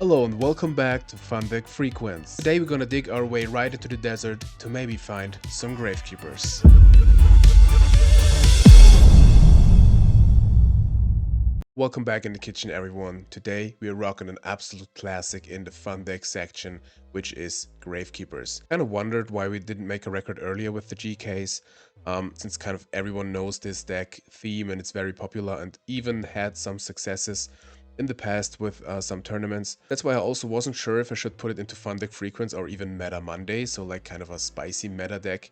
Hello and welcome back to Fun Deck Freuqence. Today we're gonna dig our way right into the desert to maybe find some Gravekeepers. Welcome back in the kitchen, everyone. Today we are rocking an absolute classic in the Fun Deck section, which is Gravekeepers. Kinda wondered why we didn't make a record earlier with the GKs, since kind of everyone knows this deck theme and it's very popular and even had some successes in the past with some tournaments. That's why I also wasn't sure if I should put it into Fun Deck Freuqence or even Meta Monday, so like kind of a spicy meta deck.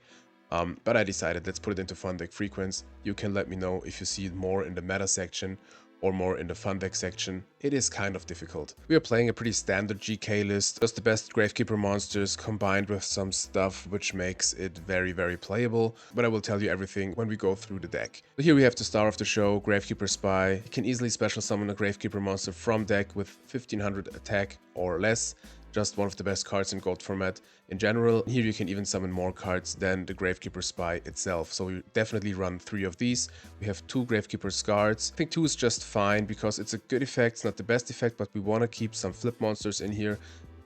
But I decided let's put it into Fun Deck Freuqence. You can let me know if you see it more in the meta section or more in the Fun Deck section. It is kind of difficult. We are playing a pretty standard GK list, just the best Gravekeeper monsters combined with some stuff which makes it very playable, but I will tell you everything when we go through the deck. So here we have the star of the show, Gravekeeper Spy. You can easily special summon a Gravekeeper monster from deck with 1500 attack or less. Just one of the best cards in gold format in general. Here you can even summon more cards than the Gravekeeper Spy itself. So we definitely run 3 of these. We have 2 Gravekeeper Guards. I think 2 is just fine because it's a good effect. It's not the best effect, but we want to keep some flip monsters in here.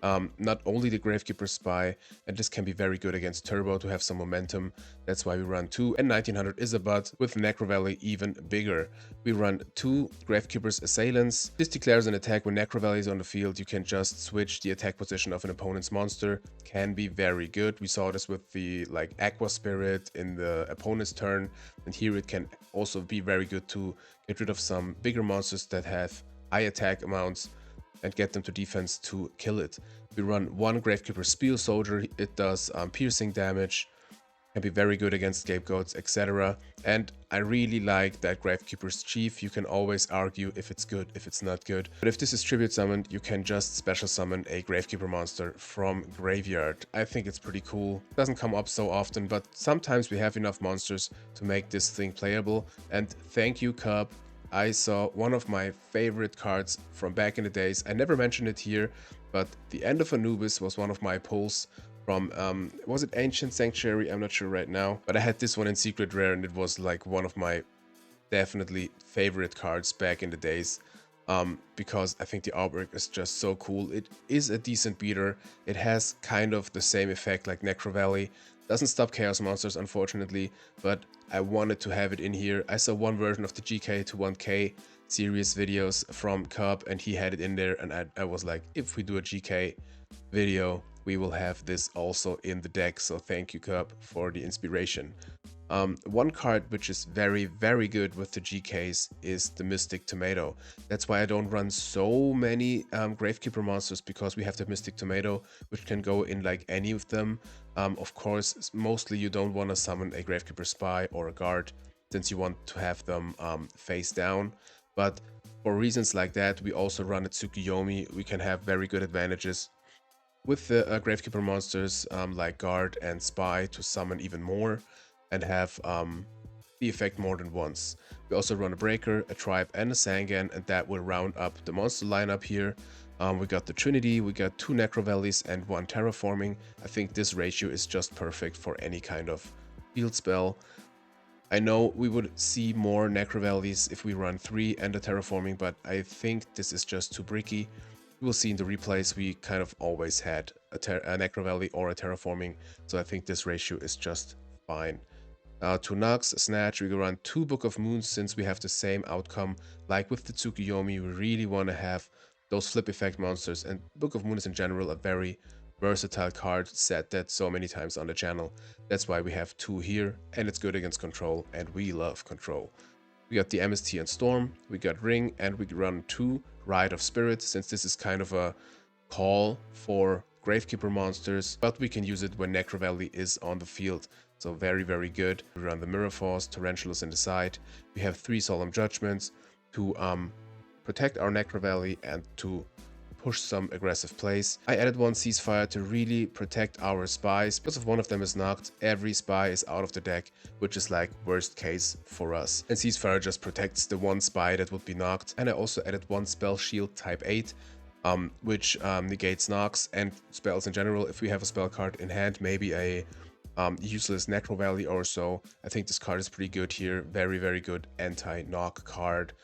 Not only the Gravekeeper Spy, and this can be very good against Turbo to have some momentum. That's why we run 2, and 1900 is a butt, with Necro Valley even bigger. We run 2 Gravekeepers Assailants. This declares an attack when Necro Valley is on the field. You can just switch the attack position of an opponent's monster. Can be very good. We saw this with the Aqua Spirit in the opponent's turn, and here it can also be very good to get rid of some bigger monsters that have high attack amounts and get them to defense to kill it. We run 1 Gravekeeper Spear Soldier. It does piercing damage, can be very good against scapegoats, etc. And I really like that Gravekeeper's Chief. You can always argue if it's good, if it's not good. But if this is tribute summoned, you can just special summon a Gravekeeper monster from graveyard. I think it's pretty cool. It doesn't come up so often, but sometimes we have enough monsters to make this thing playable. And thank you, Cub. I saw one of my favorite cards from back in the days. I never mentioned it here, but the End of Anubis was one of my pulls from, was it Ancient Sanctuary? I'm not sure right now, but I had this one in Secret Rare and it was like one of my definitely favorite cards back in the days. Because I think the artwork is just so cool. It is a decent beater. It has kind of the same effect like Necro Valley. Doesn't stop Chaos Monsters, unfortunately, but I wanted to have it in here. I saw one version of the GK to 1K series videos from Cub, and he had it in there, and I was like, if we do a GK video, we will have this also in the deck. So thank you, Cub, for the inspiration. One card which is very good with the GKs is the Mystic Tomato. That's why I don't run so many Gravekeeper monsters, because we have the Mystic Tomato, which can go in like any of them. Of course, mostly you don't want to summon a Gravekeeper Spy or a Guard, since you want to have them face down. But for reasons like that, we also run a Tsukuyomi. We can have very good advantages with the Gravekeeper monsters like Guard and Spy to summon even more and have the effect more than once. We also run a Breaker, a Tribe, and a Sangan, and that will round up the monster lineup here. We got the Trinity, we got 2 Necro Valleys and 1 Terraforming. I think this ratio is just perfect for any kind of field spell. I know we would see more Necro Valleys if we run 3 and a Terraforming, but I think this is just too bricky. You will see in the replays we kind of always had a Necro Valley or a Terraforming, so I think this ratio is just fine. 2 Nux, a Snatch, we can run 2 Book of Moons since we have the same outcome. Like with the Tsukuyomi, we really want to have those flip effect monsters, and Book of Moon is in general a very versatile card, said that so many times on the channel. That's why we have 2 here, and it's good against control, and we love control. We got the MST and Storm, we got Ring, and we run 2 Ride of Spirit, since this is kind of a call for Gravekeeper monsters, but we can use it when Necro Valley is on the field. So very good. We run the Mirror Force, Tarantulas in the side. We have 3 Solemn Judgments to protect our Necro Valley and to push some aggressive plays. I added 1 Ceasefire to really protect our spies. Because if one of them is knocked, every spy is out of the deck, which is like worst case for us. And Ceasefire just protects the 1 spy that would be knocked. And I also added 1 Spell Shield type 8. Which negates knocks and spells in general. If we have a spell card in hand, maybe a useless Necro Valley or so, I think this card is pretty good here. Very good anti-knock card,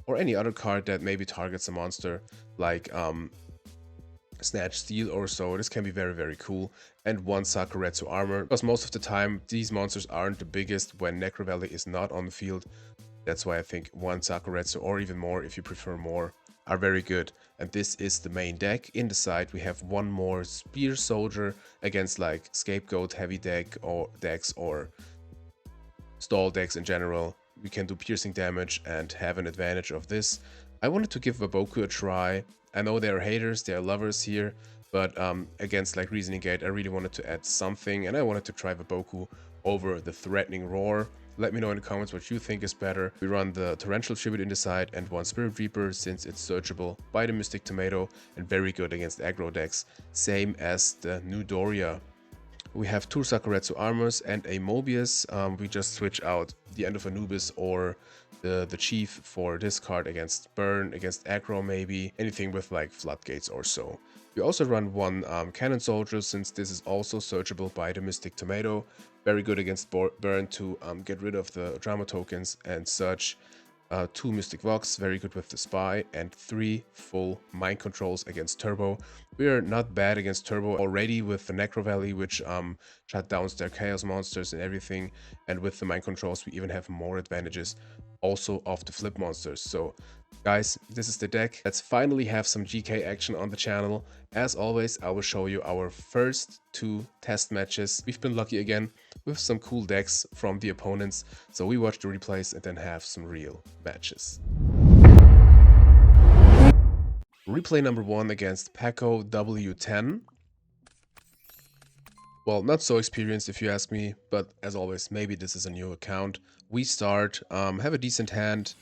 or any other card that maybe targets a monster like Snatch Steel or so. This can be very, very cool. And 1 Sakuretsu Armor, because most of the time these monsters aren't the biggest when Necro Valley is not on the field. That's why I think 1 Sakuretsu, or even more if you prefer more, are very good. And this is the main deck. In the side we have 1 more Spear Soldier against like Scapegoat heavy deck or decks or stall decks in general. We can do piercing damage and have an advantage of this. I wanted to give Waboku a try. I know there are haters, there are lovers here, but against like Reasoning Gate I really wanted to add something, and I wanted to try Waboku over the Threatening Roar. Let me know in the comments what you think is better. We run the Torrential Tribute in the side and 1 Spirit Reaper since it's searchable by the Mystic Tomato and very good against aggro decks, same as the new Doria. We have 2 Sakuretsu Armors and a Mobius. We just switch out the End of Anubis or the Chief for this card against Burn, against aggro maybe, anything with like Floodgates or so. We also run 1 Cannon Soldier since this is also searchable by the Mystic Tomato. Very good against Burn to get rid of the drama tokens and such. 2 Mystic Vox, very good with the Spy, and 3 full Mind Controls against Turbo. We are not bad against Turbo already with the Necro Valley, which shut down their Chaos monsters and everything, and with the Mind Controls we even have more advantages also of the flip monsters. So guys, this is the deck. Let's finally have some GK action on the channel. As always, I will show you our first 2 test matches. We've been lucky again with some cool decks from the opponents, so we watch the replays and then have some real matches. Replay number 1 against Paco W10. Well, not so experienced if you ask me, but as always, maybe this is a new account. We start, have a decent hand,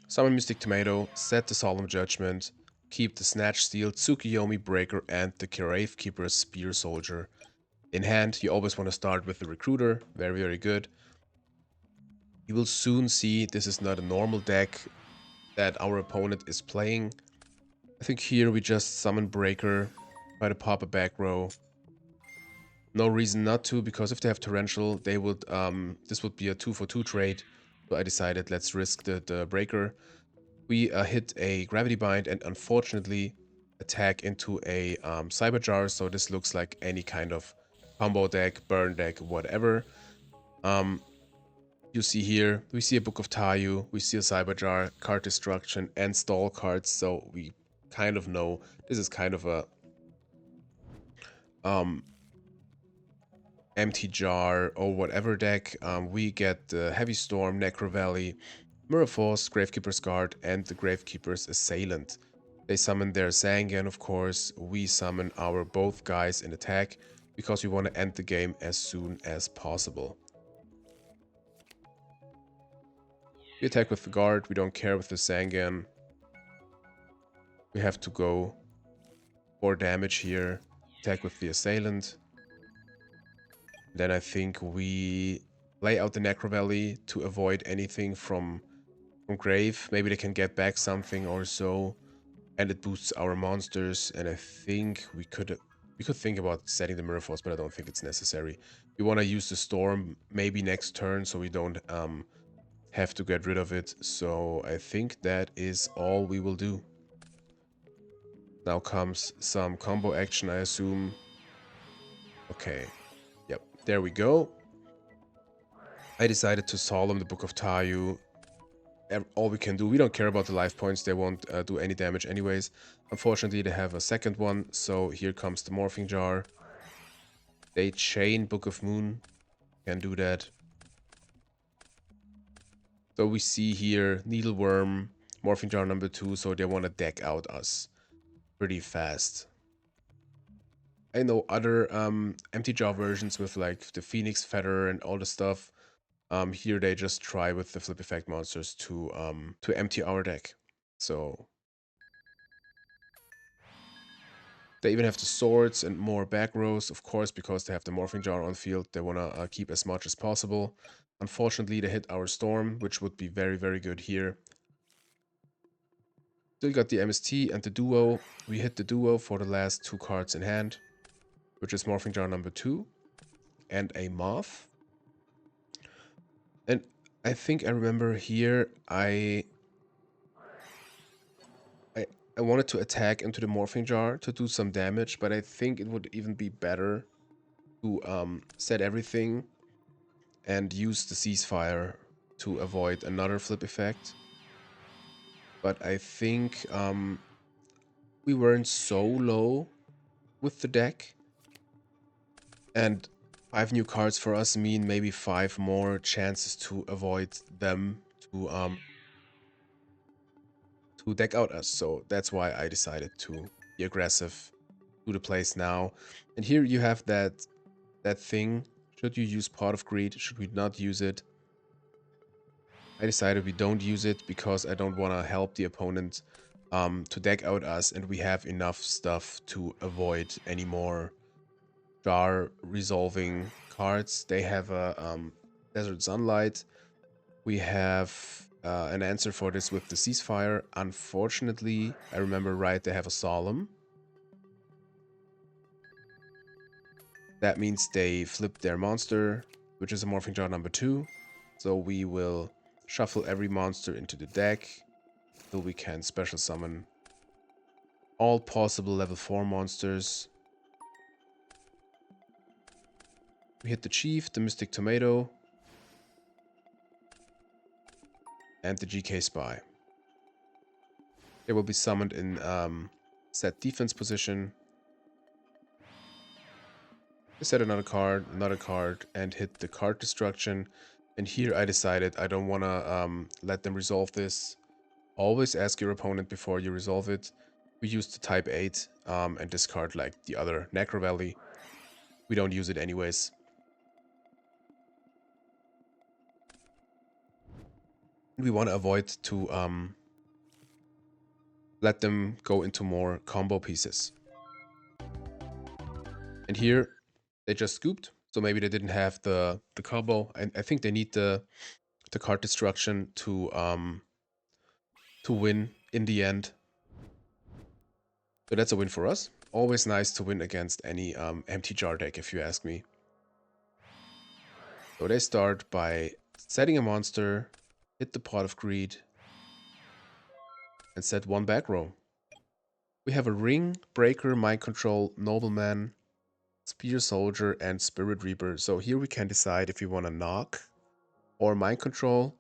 summon Mystic Tomato, set the Solemn Judgment, keep the Snatch Steel, Tsukiyomi Breaker, and the Gravekeepers Spear Soldier in hand. You always want to start with the Recruiter, very, very good. You will soon see this is not a normal deck that our opponent is playing. I think here we just summon Breaker, try to pop a back row. No reason not to, because if they have Torrential, they would this would be a 2-for-2 trade. So I decided let's risk the Breaker. We hit a Gravity Bind and unfortunately attack into a Cyber Jar, so this looks like any kind of combo deck, burn deck, whatever. You see here, we see a Book of Tayu, we see a Cyber Jar, card destruction, and stall cards, so we kind of know this is kind of a empty jar or whatever deck. We get the Heavy Storm, Necro Valley, Mirror Force, Gravekeeper's Guard, and the Gravekeeper's Assailant. They summon their Zangan, of course. We summon our both guys in attack because we want to end the game as soon as possible. We attack with the Guard. We don't care with the Zangan. We have to go for damage here. Attack with the Assailant. Then I think we lay out the Necro Valley to avoid anything from Grave. Maybe they can get back something or so. And it boosts our monsters. And I think we could think about setting the Mirror Force, but I don't think it's necessary. We want to use the Storm maybe next turn so we don't have to get rid of it. So I think that is all we will do. Now comes some combo action, I assume. Okay. Yep, there we go. I decided to Solemn the Book of Tayu. All we can do, we don't care about the life points, they won't do any damage anyways. Unfortunately, they have a second one, so here comes the Morphing Jar. They chain Book of Moon, can do that. So we see here Needleworm, Morphing Jar number 2, so they want to deck out us pretty fast. I know other empty jar versions with like the Phoenix Feather and all the stuff. Here they just try with the flip effect monsters to empty our deck. So they even have the swords and more back rows, of course, because they have the Morphing Jar on field. They want to keep as much as possible. Unfortunately, they hit our Storm, which would be very, very good here. Still got the MST and the Duo. We hit the Duo for the last 2 cards in hand, which is Morphing Jar number 2 and a Moth. And I think I remember here I I wanted to attack into the Morphing Jar to do some damage, but I think it would even be better to set everything and use the ceasefire to avoid another flip effect. But I think we weren't so low with the deck, and 5 new cards for us mean maybe 5 more chances to avoid them to deck out us. So that's why I decided to be aggressive, do the plays now. And here you have that thing. Should you use Pot of Greed? Should we not use it? I decided we don't use it because I don't want to help the opponent to deck out us, and we have enough stuff to avoid any more jar resolving cards. They have a Desert Sunlight. We have an answer for this with the ceasefire. Unfortunately, I remember right, they have a Solemn. That means they flip their monster, which is a Morphing Jar number 2. So we will shuffle every monster into the deck until we can special summon all possible level 4 monsters. We hit the Chief, the Mystic Tomato, and the GK Spy. They will be summoned in set defense position. I set another card, and hit the card destruction. And here I decided I don't want to let them resolve this. Always ask your opponent before you resolve it. We used the type 8 and discard like the other Necro Valley. We don't use it anyways. We want to avoid to let them go into more combo pieces. And here they just scooped, so maybe they didn't have the combo. I think they need the card destruction to win in the end. So that's a win for us. Always nice to win against any empty jar deck, if you ask me. So they start by setting a monster, hit the Pot of Greed, and set 1 back row. We have a Ring, Breaker, Mind Control, Nobleman, Spear Soldier, and Spirit Reaper. So here we can decide if we want to knock or Mind Control.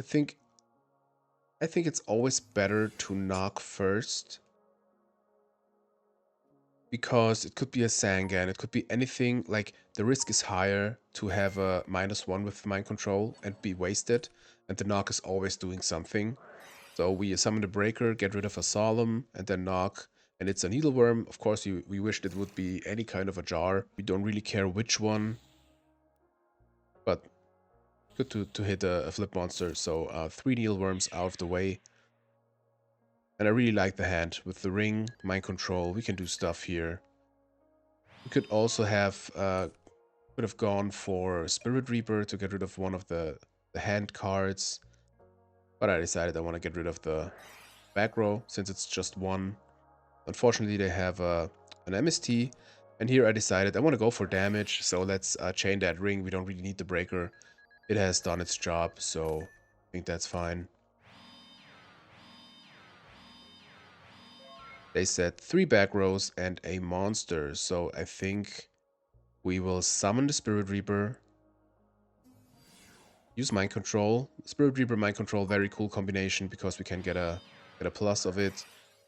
I think it's always better to knock first, because it could be a Sangan, it could be anything. Like, the risk is higher to have a -1 with Mind Control and be wasted, and the knock is always doing something. So we summon the Breaker, get rid of a Solemn, and then knock, and it's a Needleworm. Of course, we wished it would be any kind of a jar. We don't really care which one, but good to hit a flip monster. So 3 Needleworms out of the way. And I really like the hand. With the Ring, Mind Control, we can do stuff here. We could also have could have gone for Spirit Reaper to get rid of one of the hand cards. But I decided I want to get rid of the back row since it's just one. Unfortunately, they have an MST. And here I decided I want to go for damage. So let's chain that Ring. We don't really need the Breaker. It has done its job, so I think that's fine. They said 3 back rows and a monster. So I think we will summon the Spirit Reaper. Use Mind Control. Spirit Reaper, Mind Control, very cool combination because we can get a plus of it.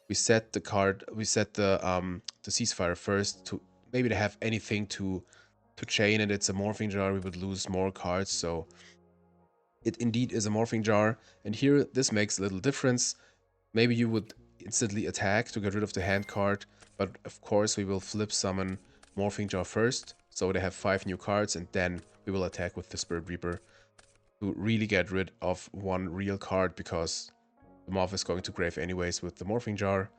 We set the card, we set the ceasefire first to maybe to have anything to chain, and it's a Morphing Jar. We would lose more cards, so it indeed is a Morphing Jar. And here this makes a little difference. Maybe you would instantly attack to get rid of the hand card, but of course we will flip summon Morphing Jar first, so they have 5 new cards, and then we will attack with the Spirit Reaper to really get rid of 1 real card, because the Morph is going to grave anyways with the Morphing Jar.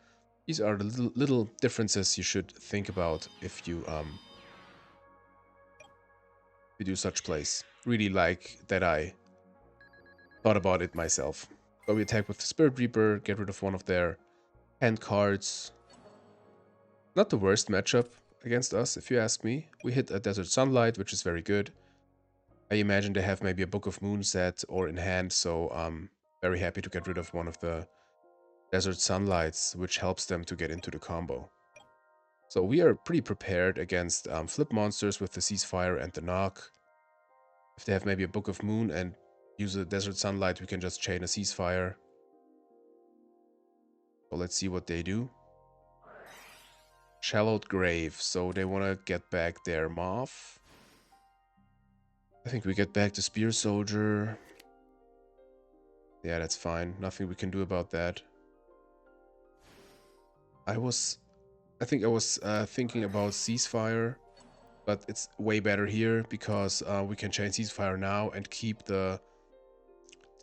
These are the little differences you should think about if you do such plays. Really like that I thought about it myself. So we attack with the Spirit Reaper, get rid of 1 of their hand cards. Not the worst matchup against us, if you ask me. We hit a Desert Sunlight, which is very good. I imagine they have maybe a Book of Moon set or in hand, so I'm very happy to get rid of one of the Desert Sunlights, which helps them to get into the combo. So we are pretty prepared against flip monsters with the Ceasefire and the Knock. If they have maybe a Book of Moon and use a Desert Sunlight, we can just chain a Ceasefire. So let's see what they do. Shallowed Grave, so they want to get back their Moth. I think we get back the Spear Soldier. Yeah, that's fine. Nothing we can do about that. I think I was thinking about Ceasefire, but it's way better here because we can chain Ceasefire now and keep the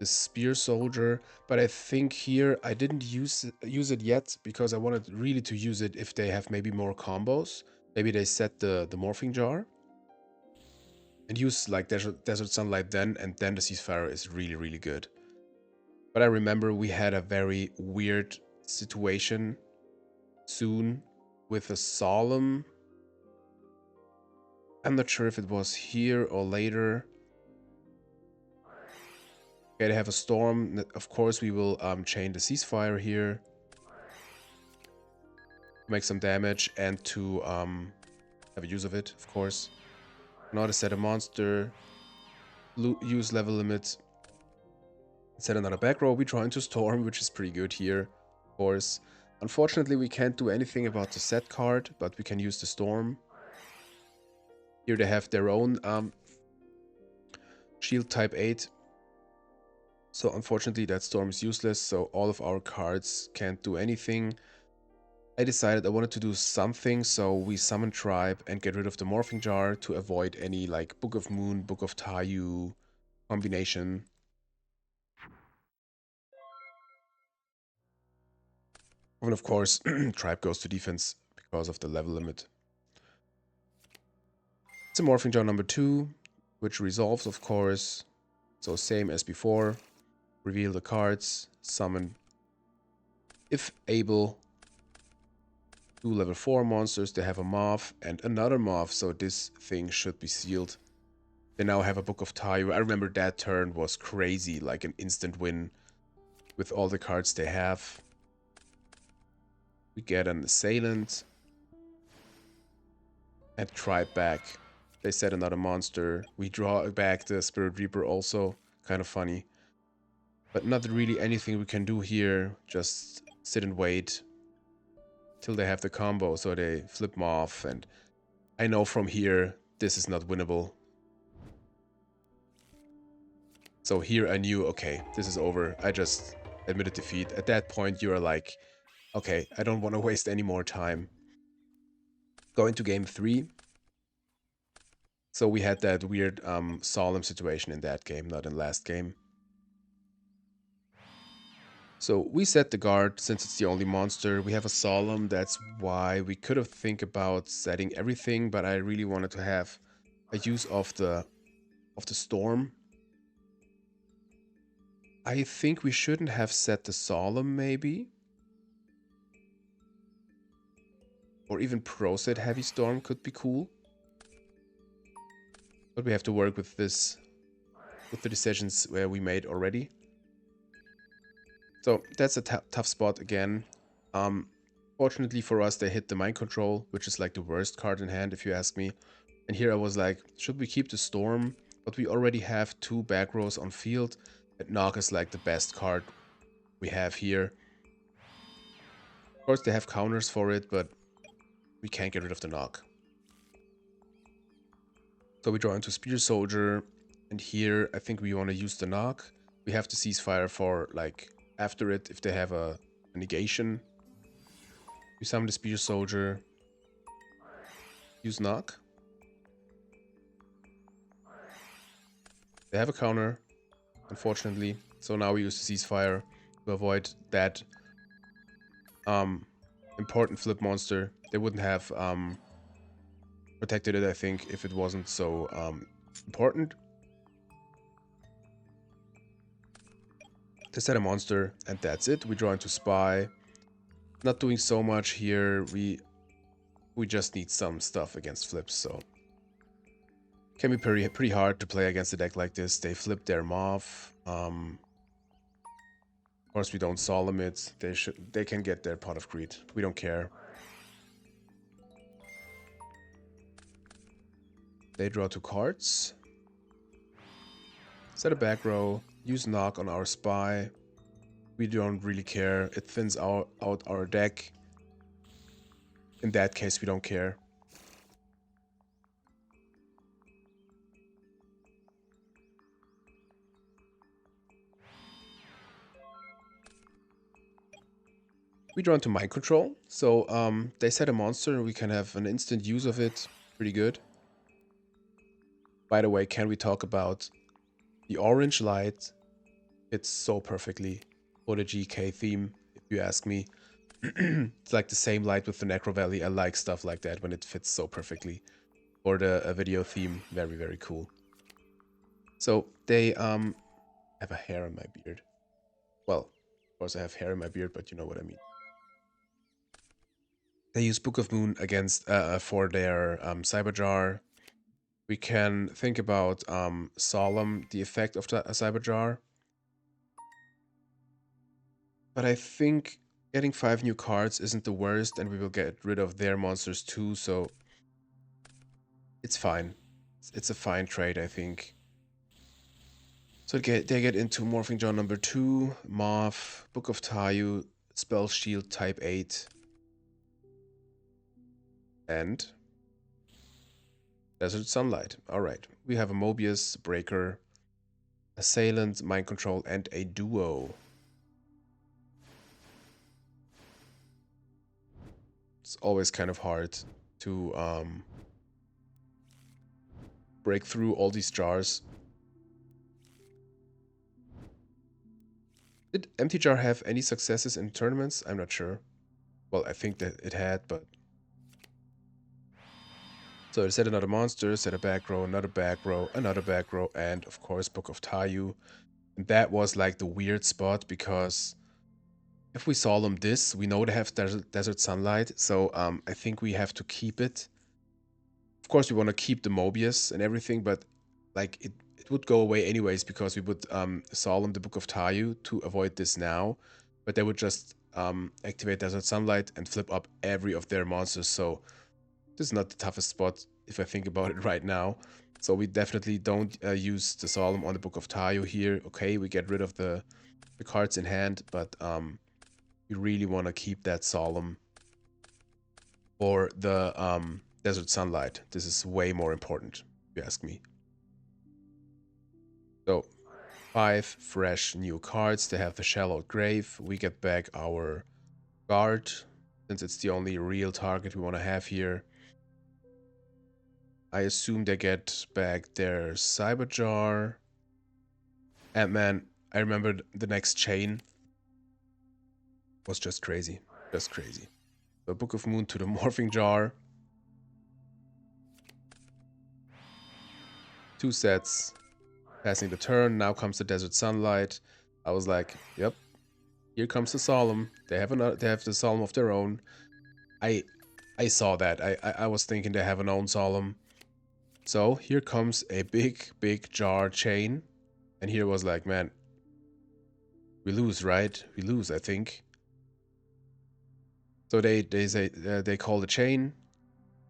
Spear Soldier. But I think here I didn't use it yet because I wanted really to use it if they have maybe more combos. Maybe they set the Morphing Jar and use like Desert Sunlight then, and then the Ceasefire is really, really good. But I remember we had a very weird situation soon with a Solemn. I'm not sure if it was here or later. Okay, they have a Storm. Of course, we will chain the Ceasefire here. Make some damage and to have a use of it, of course. Not to set a monster. Use level limit. Set another back row. We draw into Storm, which is pretty good here, of course. Unfortunately, we can't do anything about the set card, but we can use the Storm. Here they have their own Shield type 8. So unfortunately that Storm is useless, so all of our cards can't do anything. I decided I wanted to do something, so we summon Tribe and get rid of the Morphing Jar to avoid any like Book of Moon, Book of Tayu combination. And of course, Tribe goes to defense because of the level limit. It's a Morphing Jar number 2, which resolves, of course. So same as before. Reveal the cards, summon, if able, 2 level 4 monsters. They have a Moth and another Moth, so this thing should be sealed. They now have a Book of Tayu. I remember that turn was crazy, like an instant win with all the cards they have. We get an Assailant and Tribe back. They set another monster. We draw back the Spirit Reaper also. Kind of funny. But not really anything we can do here. Just sit and wait till they have the combo. So they flip Moth, and I know from here this is not winnable. So here I knew, okay, this is over. I just admitted defeat. At that point you are like, okay, I don't want to waste any more time. Going to game 3. So we had that weird Solemn situation in that game, not in last game. So we set the guard since it's the only monster. We have a Solemn, that's why we could have think about setting everything, but I really wanted to have a use of the Storm. I think we shouldn't have set the Solemn maybe. Or even pro set Heavy Storm could be cool. But we have to work with this, with the decisions where we made already. So that's a tough spot again. Fortunately for us, they hit the Mind Control, which is like the worst card in hand if you ask me. And here I was like, should we keep the Storm? But we already have 2 back rows on field. And Knock is like the best card we have here. Of course they have counters for it, but we can't get rid of the Knock. So we draw into Spear Soldier. And here I think we want to use the Knock. We have to Ceasefire for like after it if they have a negation. We summon the Spear Soldier. Use Knock. They have a counter, unfortunately. So now we use the Ceasefire to avoid that important flip monster. They wouldn't have protected it, I think, if it wasn't so important. They set a monster, and that's it. We draw into Spy. Not doing so much here. We just need some stuff against flips, so can be pretty hard to play against a deck like this. They flip their Moth. Of course, we don't solemn it. They can get their pot of greed. We don't care. They draw 2 cards. Set a back row. Use knock on our spy. We don't really care. It thins out our deck. In that case, we don't care. We draw into mind control. So they set a monster and we can have an instant use of it. Pretty good. By the way, can we talk about the orange light? It's so perfectly for the GK theme, if you ask me. It's like the same light with the Necro Valley. I like stuff like that when it fits so perfectly. For the video theme, very, very cool. So they have a hair on my beard. Well, of course I have hair in my beard, but you know what I mean. They use Book of Moon against for their Cyberjar. We can think about Solemn, the effect of the Cyberjar. But I think getting 5 new cards isn't the worst, and we will get rid of their monsters too, so it's fine. It's a fine trade, I think. So they get into Morphing Jaw number 2, Morph, Book of Tayu, Spell Shield type 8. And Desert Sunlight. Alright. We have a Mobius, Breaker, Assailant, Mind Control, and a Duo. It's always kind of hard to break through all these jars. Did Empty Jar have any successes in tournaments? I'm not sure. Well, I think that it had, but... So it set another monster, set a back row, another back row, another back row, and of course Book of Tayu. And that was like the weird spot, because if we solemn this, we know they have Desert Sunlight, so I think we have to keep it. Of course we want to keep the Mobius and everything, but like it would go away anyways, because we would solemn the Book of Tayu to avoid this now, but they would just activate Desert Sunlight and flip up every of their monsters, so this is not the toughest spot if I think about it right now. So we definitely don't use the Solemn on the Book of Tayu here. Okay, we get rid of the cards in hand, but we really want to keep that Solemn for the Desert Sunlight. This is way more important, if you ask me. So 5 fresh new cards. They have the Shallowed Grave. We get back our Guard, since it's the only real target we want to have here. I assume they get back their Cyberjar. And man, I remember the next chain was just crazy. Just crazy. So Book of Moon to the Morphing Jar. 2 sets. Passing the turn. Now comes the Desert Sunlight. I was like, yep. Here comes the Solemn. They have the Solemn of their own. I saw that. I was thinking they have an own Solemn. So here comes a big jar chain, and here was like, man, we lose, right? We lose, I think. So they say they call the chain,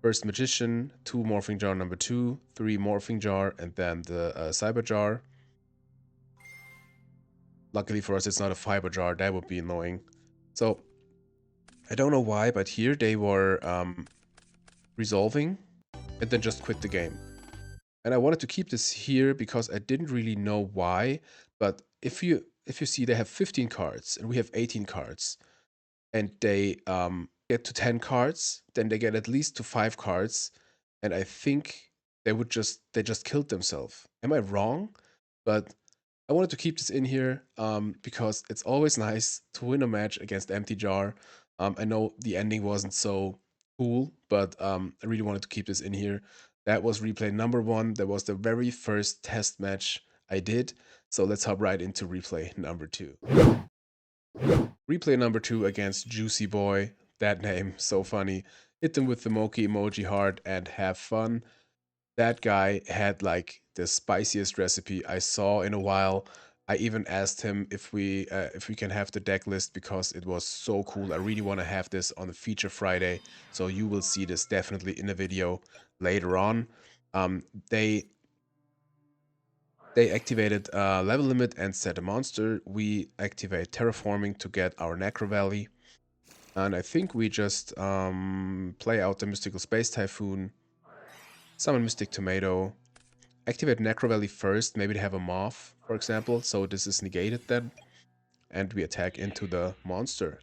first Magician, 2 Morphing Jar number 2, 3 Morphing Jar, and then the Cyber Jar. Luckily for us, it's not a Fiber Jar. That would be annoying. So I don't know why, but here they were resolving and then just quit the game. And I wanted to keep this here because I didn't really know why, but if you see, they have 15 cards and we have 18 cards, and they get to 10 cards, then they get at least to 5 cards, and I think they just killed themselves. Am I wrong? But I wanted to keep this in here because it's always nice to win a match against Empty Jar. I know the ending wasn't so cool, but I really wanted to keep this in here. That was replay number 1. That was the very first test match I did. So let's hop right into replay number 2. Replay number 2 against Juicy Boy. That name, so funny. Hit them with the Moki emoji heart and have fun. That guy had like the spiciest recipe I saw in a while. I even asked him if we can have the deck list because it was so cool. I really want to have this on the feature Friday, so you will see this definitely in a video later on. Um, they activated level limit and set a monster. We activate terraforming to get our Necro Valley. And I think we just play out the Mystical Space Typhoon, summon Mystic Tomato, activate Necro Valley first, maybe to have a Moth, for example, so this is negated then, and we attack into the monster,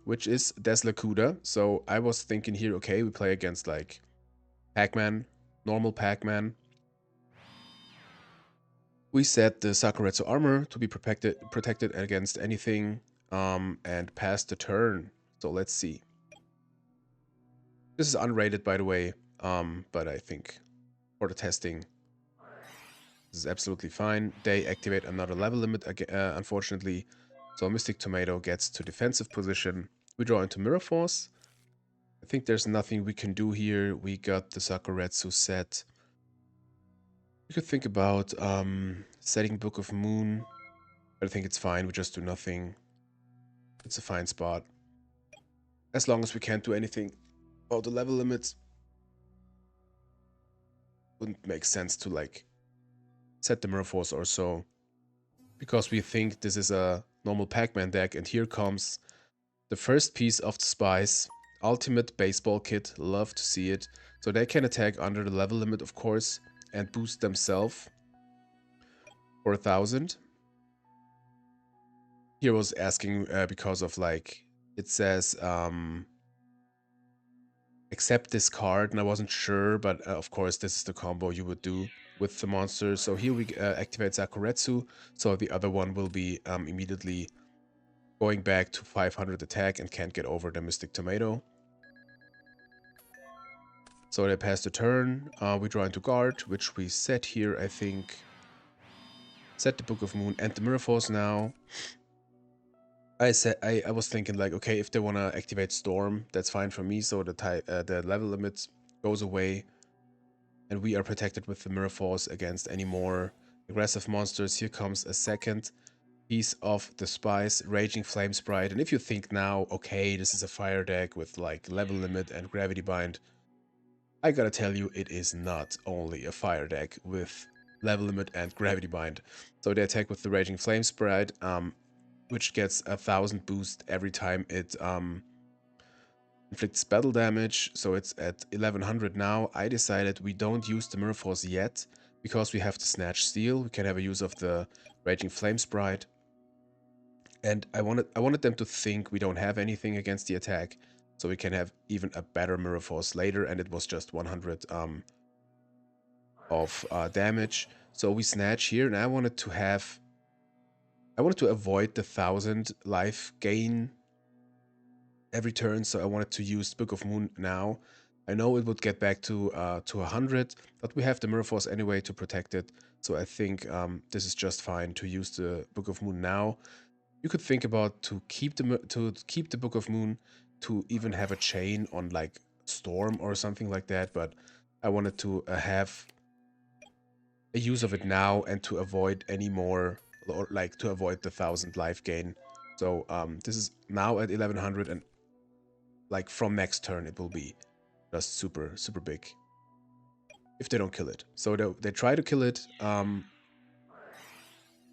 which is Deslakuda. So I was thinking here, okay, we play against like Pac-Man, normal Pac-Man. We set the Sakuretsu armor to be protected against anything, and pass the turn. So let's see. This is unrated, by the way, but I think for the testing, this is absolutely fine. They activate another level limit, unfortunately. So Mystic Tomato gets to defensive position. We draw into Mirror Force. I think there's nothing we can do here. We got the Sakuretsu set. We could think about setting Book of Moon, but I think it's fine. We just do nothing. It's a fine spot. As long as we can't do anything about the level limits. Wouldn't make sense to like set the Mirror Force or so, because we think this is a normal Pac-Man deck, and here comes the first piece of the spice. Ultimate Baseball Kit, love to see it. So they can attack under the level limit, of course, and boost themselves for 1,000. Here was asking because of like, it says accept this card, and I wasn't sure, but of course this is the combo you would do with the monster. So here we activate Sakuretsu, so the other one will be immediately going back to 500 attack and can't get over the Mystic Tomato. So they pass the turn. We draw into guard, which we set here, I think. Set the Book of Moon and the Mirror Force now. I was thinking like, okay, if they want to activate Storm, that's fine for me. So the level limit goes away, and we are protected with the Mirror Force against any more aggressive monsters. Here comes a second piece of the spice, Raging Flame Sprite. And if you think now, okay, this is a fire deck with like level limit and gravity bind, I gotta tell you, it is not only a fire deck with level limit and gravity bind. So they attack with the Raging Flame Sprite, which gets 1,000 boost every time it inflicts battle damage. So it's at 1,100 now. I decided we don't use the Mirror Force yet because we have the Snatch Steel. We can have a use of the Raging Flame Sprite. And I wanted them to think we don't have anything against the attack, so we can have even a better Mirror Force later, and it was just 100 of damage. So we snatch here, and I wanted to avoid the 1,000 life gain every turn, so I wanted to use Book of Moon now. I know it would get back to 100, but we have the Mirror Force anyway to protect it, so I think this is just fine to use the Book of Moon now. You could think about to keep the Book of Moon, to even have a chain on like Storm or something like that, but I wanted to have a use of it now and to avoid any more, or like to avoid the 1,000 life gain. So this is now at 1,100, and like from next turn it will be just super big if they don't kill it. So they try to kill it.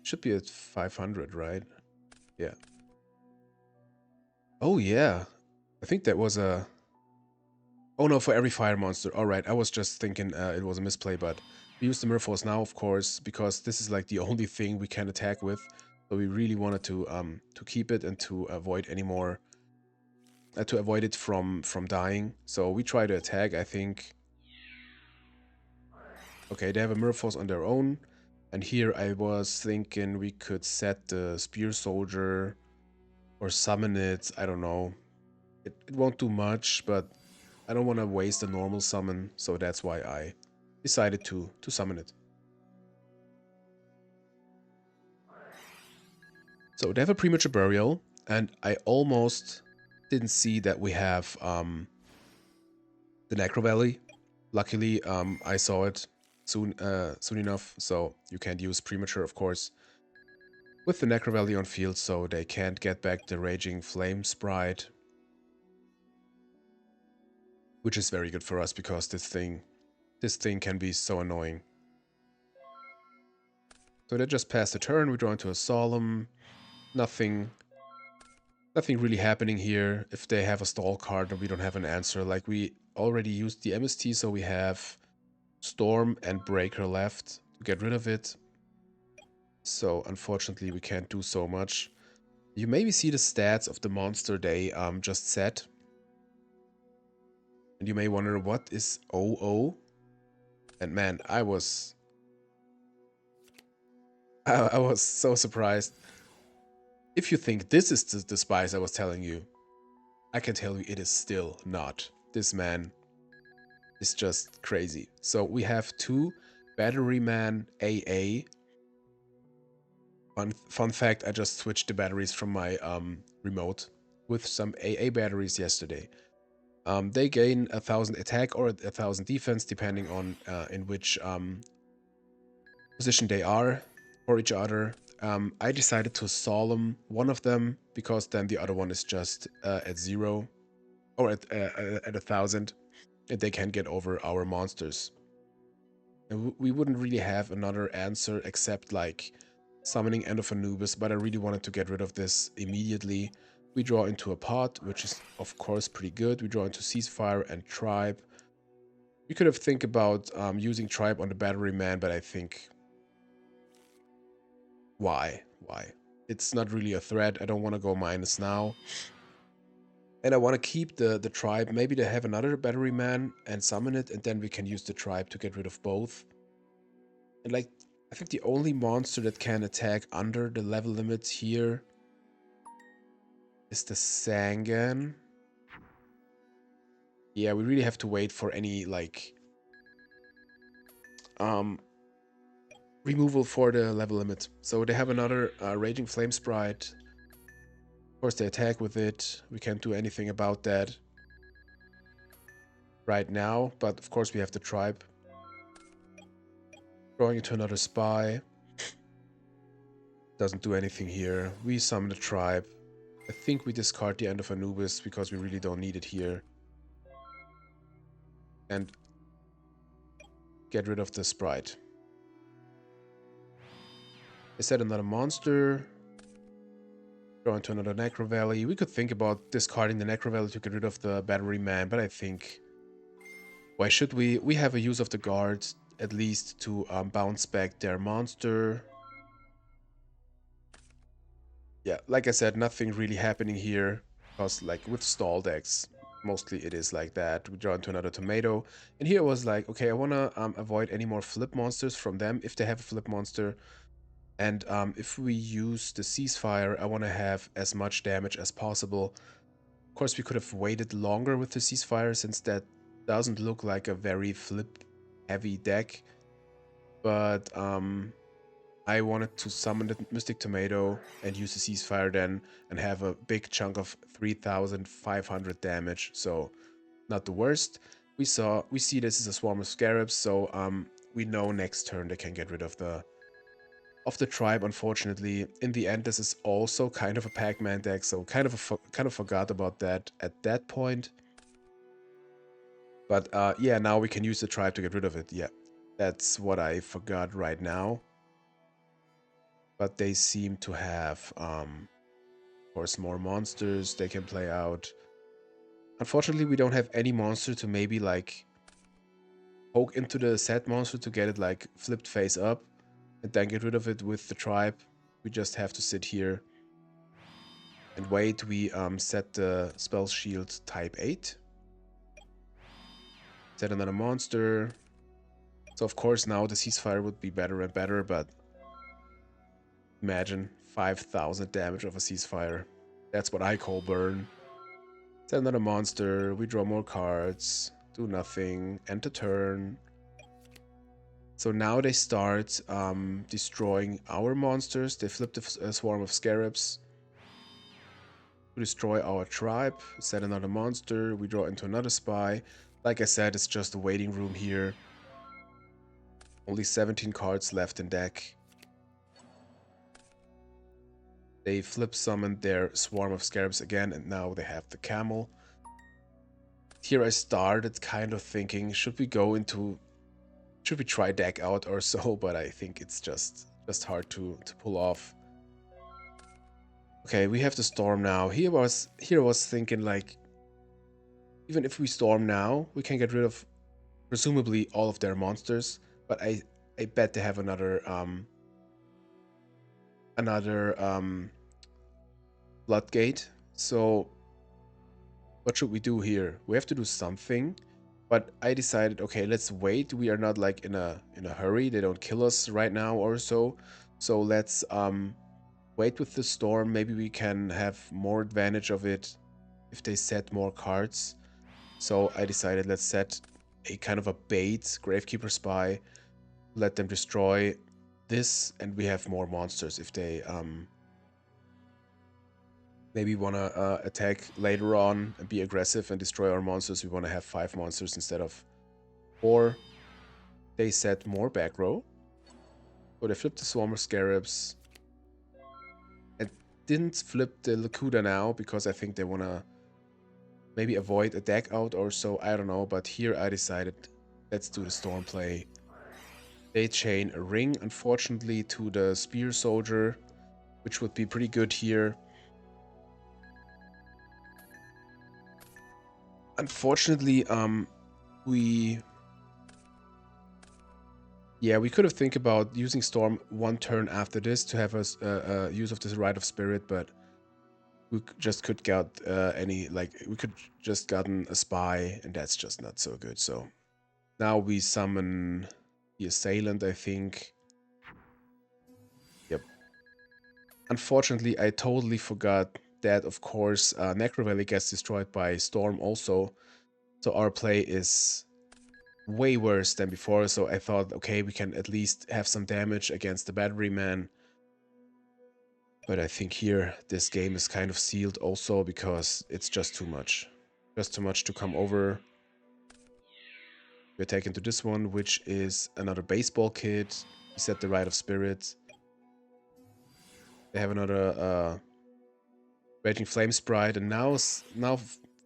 Should be at 500, right? Yeah. Oh yeah, I think that was a... Oh no, for every fire monster. Alright, I was just thinking it was a misplay, but we use the Mirror Force now, of course, because this is like the only thing we can attack with. So we really wanted to keep it and to avoid any more... to avoid it from dying. So we try to attack, I think. Okay, they have a Mirror Force on their own. And here I was thinking we could set the Spear Soldier or summon it. I don't know. It won't do much, but I don't want to waste a normal summon, so that's why I decided to summon it. So they have a Premature Burial, and I almost didn't see that we have the Necro Valley. Luckily, I saw it, soon enough, so you can't use premature, of course. With the Necro Valley on field, so they can't get back the Raging Flame Sprite. Which is very good for us, because this thing can be so annoying. So they just passed the turn, we draw into a Solemn. Nothing really happening here. If they have a stall card and we don't have an answer, like we already used the MST, so we have Storm and Breaker left to get rid of it. So unfortunately we can't do so much. You maybe see the stats of the monster they just set. And you may wonder, what is 00? And man, I was so surprised. If you think this is the spice I was telling you, I can tell you it is still not. This man is just crazy. So we have 2 Battery Man AA. Fun fact, I just switched the batteries from my remote with some AA batteries yesterday. They gain 1000 attack or 1000 defense, depending on in which position they are for each other. I decided to Solemn one of them, because then the other one is just at 0 or at 1000, and they can get over our monsters. And we wouldn't really have another answer except like summoning End of Anubis, but I really wanted to get rid of this immediately. We draw into a pot, which is of course pretty good. We draw into Ceasefire and Tribe. We could have think about using Tribe on the Battery Man, but I think why? It's not really a threat. I don't want to go minus now. And I want to keep the Tribe. Maybe they have another Battery Man and summon it, and then we can use the Tribe to get rid of both. And like, I think the only monster that can attack under the level limits here is the Sangan. Yeah, we really have to wait for any like removal for the level limit. So they have another Raging Flame Sprite. Of course they attack with it. We can't do anything about that right now, but of course we have the Tribe. Drawing into another Spy. Doesn't do anything here. We summon the Tribe. I think we discard the End of Anubis because we really don't need it here. And get rid of the Sprite. I set another monster. Draw into another Necro Valley. We could think about discarding the Necro Valley to get rid of the Battery Man, but I think... why should we? We have a use of the guards, at least, to bounce back their monster. Yeah, like I said, nothing really happening here, because like with stall decks, mostly it is like that. We draw into another Tomato, and here was like, okay, I want to avoid any more flip monsters from them if they have a flip monster. And if we use the Ceasefire, I want to have as much damage as possible. Of course, we could have waited longer with the Ceasefire, since that doesn't look like a very flip-heavy deck. But I wanted to summon the Mystic Tomato and use the Ceasefire then, and have a big chunk of 3,500 damage. So not the worst. We see this is a swarm of scarabs, so we know next turn they can get rid of the Tribe. Unfortunately, in the end, this is also kind of a Pac-Man deck, so kind of forgot about that at that point. But yeah, now we can use the Tribe to get rid of it. Yeah, that's what I forgot right now. But they seem to have, of course, more monsters they can play out. Unfortunately, we don't have any monster to maybe like poke into the set monster to get it like flipped face up and then get rid of it with the Tribe. We just have to sit here and wait. We set the spell shield type 8. Set another monster. So of course now the Ceasefire would be better and better, but imagine 5,000 damage of a Ceasefire. That's what I call burn. Set another monster. We draw more cards. Do nothing. End the turn. So now they start destroying our monsters. They flip the swarm of scarabs to destroy our Tribe. Set another monster. We draw into another Spy. Like I said, it's just a waiting room here. Only 17 cards left in deck. They flip summoned their Swarm of Scarabs again, and now they have the Camel. Here I started kind of thinking, should we try deck out or so, but I think it's just hard to pull off. Okay, we have the Storm now. Here I was thinking, like, even if we Storm now, we can get rid of presumably all of their monsters, but I bet they have another Floodgate. So what should we do here? We have to do something, but I decided, okay, let's wait. We are not like in a hurry. They don't kill us right now or so. So let's wait with the Storm. Maybe we can have more advantage of it if they set more cards. So I decided, let's set a kind of a bait Gravekeeper Spy, let them destroy this, and we have more monsters if they maybe want to attack later on and be aggressive and destroy our monsters. We want to have 5 monsters instead of 4. They set more back row. So they flipped the Swarm of Scarabs. And didn't flip the Lakuda now because I think they want to maybe avoid a deck out or so. I don't know. But here I decided, let's do the Storm play. They chain a ring, unfortunately, to the Spear Soldier, which would be pretty good here. Unfortunately, we could have think about using Storm one turn after this to have us use of this Rite of Spirit, but we just could get we could just gotten a Spy, and that's just not so good. So now we summon the Assailant, I think. Yep. Unfortunately, I totally forgot that, of course, Necro Valley gets destroyed by Storm also. So our play is way worse than before. So I thought, okay, we can at least have some damage against the Batteryman. But I think here, this game is kind of sealed also because it's just too much. Just too much to come over. We attack into this one, which is another baseball kit. We set the Rite of Spirit. They have another Raging Flame Sprite, and now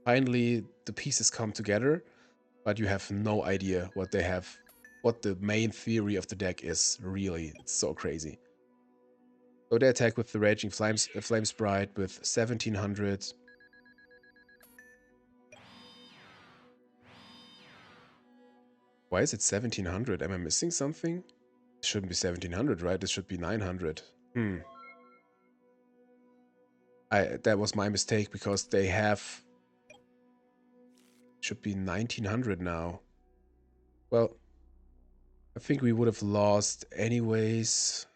finally the pieces come together, but you have no idea what they have, what the main theory of the deck is, really. It's so crazy. So they attack with the Raging Flame Sprite with 1700. Why is it 1700? Am I missing something? It shouldn't be 1700, right? It should be 900. That was my mistake because they have... Should be 1900 now. Well, I think we would have lost anyways.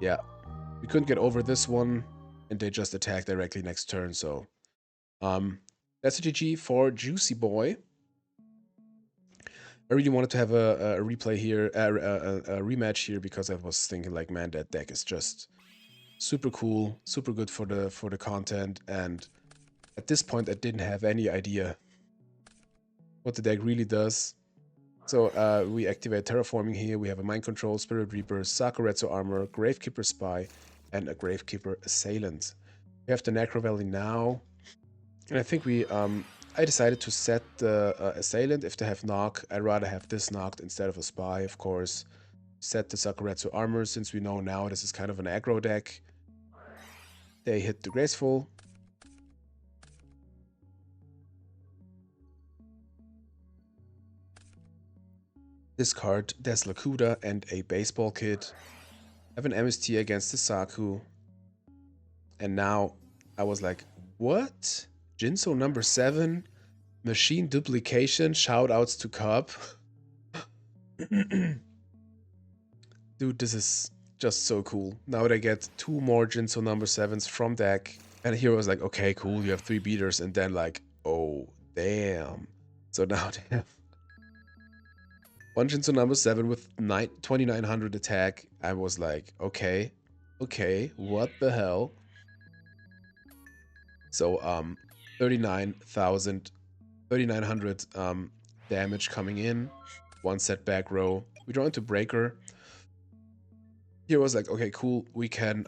Yeah, we couldn't get over this one, and they just attacked directly next turn, so... that's a GG for Juicy Boy. I really wanted to have a replay here, a rematch here, because I was thinking, like, man, that deck is just super cool, super good for the content, and at this point I didn't have any idea what the deck really does. So we activate Terraforming here. We have a Mind Control, Spirit Reaper, Sakuretsu Armor, Gravekeeper Spy, and a Gravekeeper Assailant. We have the Necro Valley now, and I think I decided to set the Assailant. If they have Knock, I'd rather have this knocked instead of a Spy, of course. Set the Sakuretsu Armor, since we know now this is kind of an aggro deck. They hit the Graceful. Discard Des Lakuda and a Baseball Kit. Have an MST against the Saku. And now I was like, what? Jinso number 7? Machine Duplication? Shoutouts to Cobb. Dude, this is just so cool. Now they get 2 more Jinso number 7s from deck. And here I was like, okay, cool, you have 3 beaters. And then like, oh, damn. So now they have 1 Jinso number 7 with 2900 attack. I was like, okay, what the hell? So 39,000, 3900 damage coming in. one set back row. We draw into breaker. Here was like, okay, cool. We can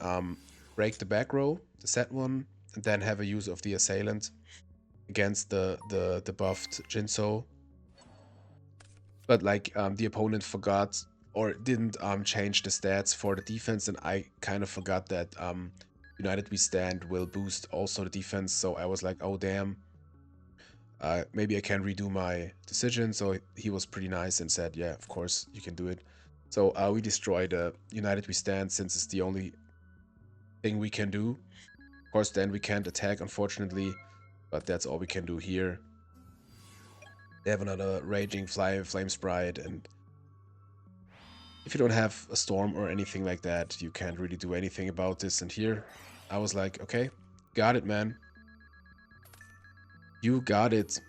break the back row, the set one, and then have a use of the assailant against the buffed Jinso. But like the opponent forgot or didn't change the stats for the defense, and I kind of forgot that United We Stand will boost also the defense. So I was like, oh damn, maybe I can redo my decision. So he was pretty nice and said, yeah, of course you can do it. So we destroyed United We Stand since it's the only thing we can do. Of course, then we can't attack, unfortunately, but that's all we can do here. They have another Raging Flame Sprite, and if you don't have a Storm or anything like that, you can't really do anything about this. And here, I was like, okay, got it, man. You got it.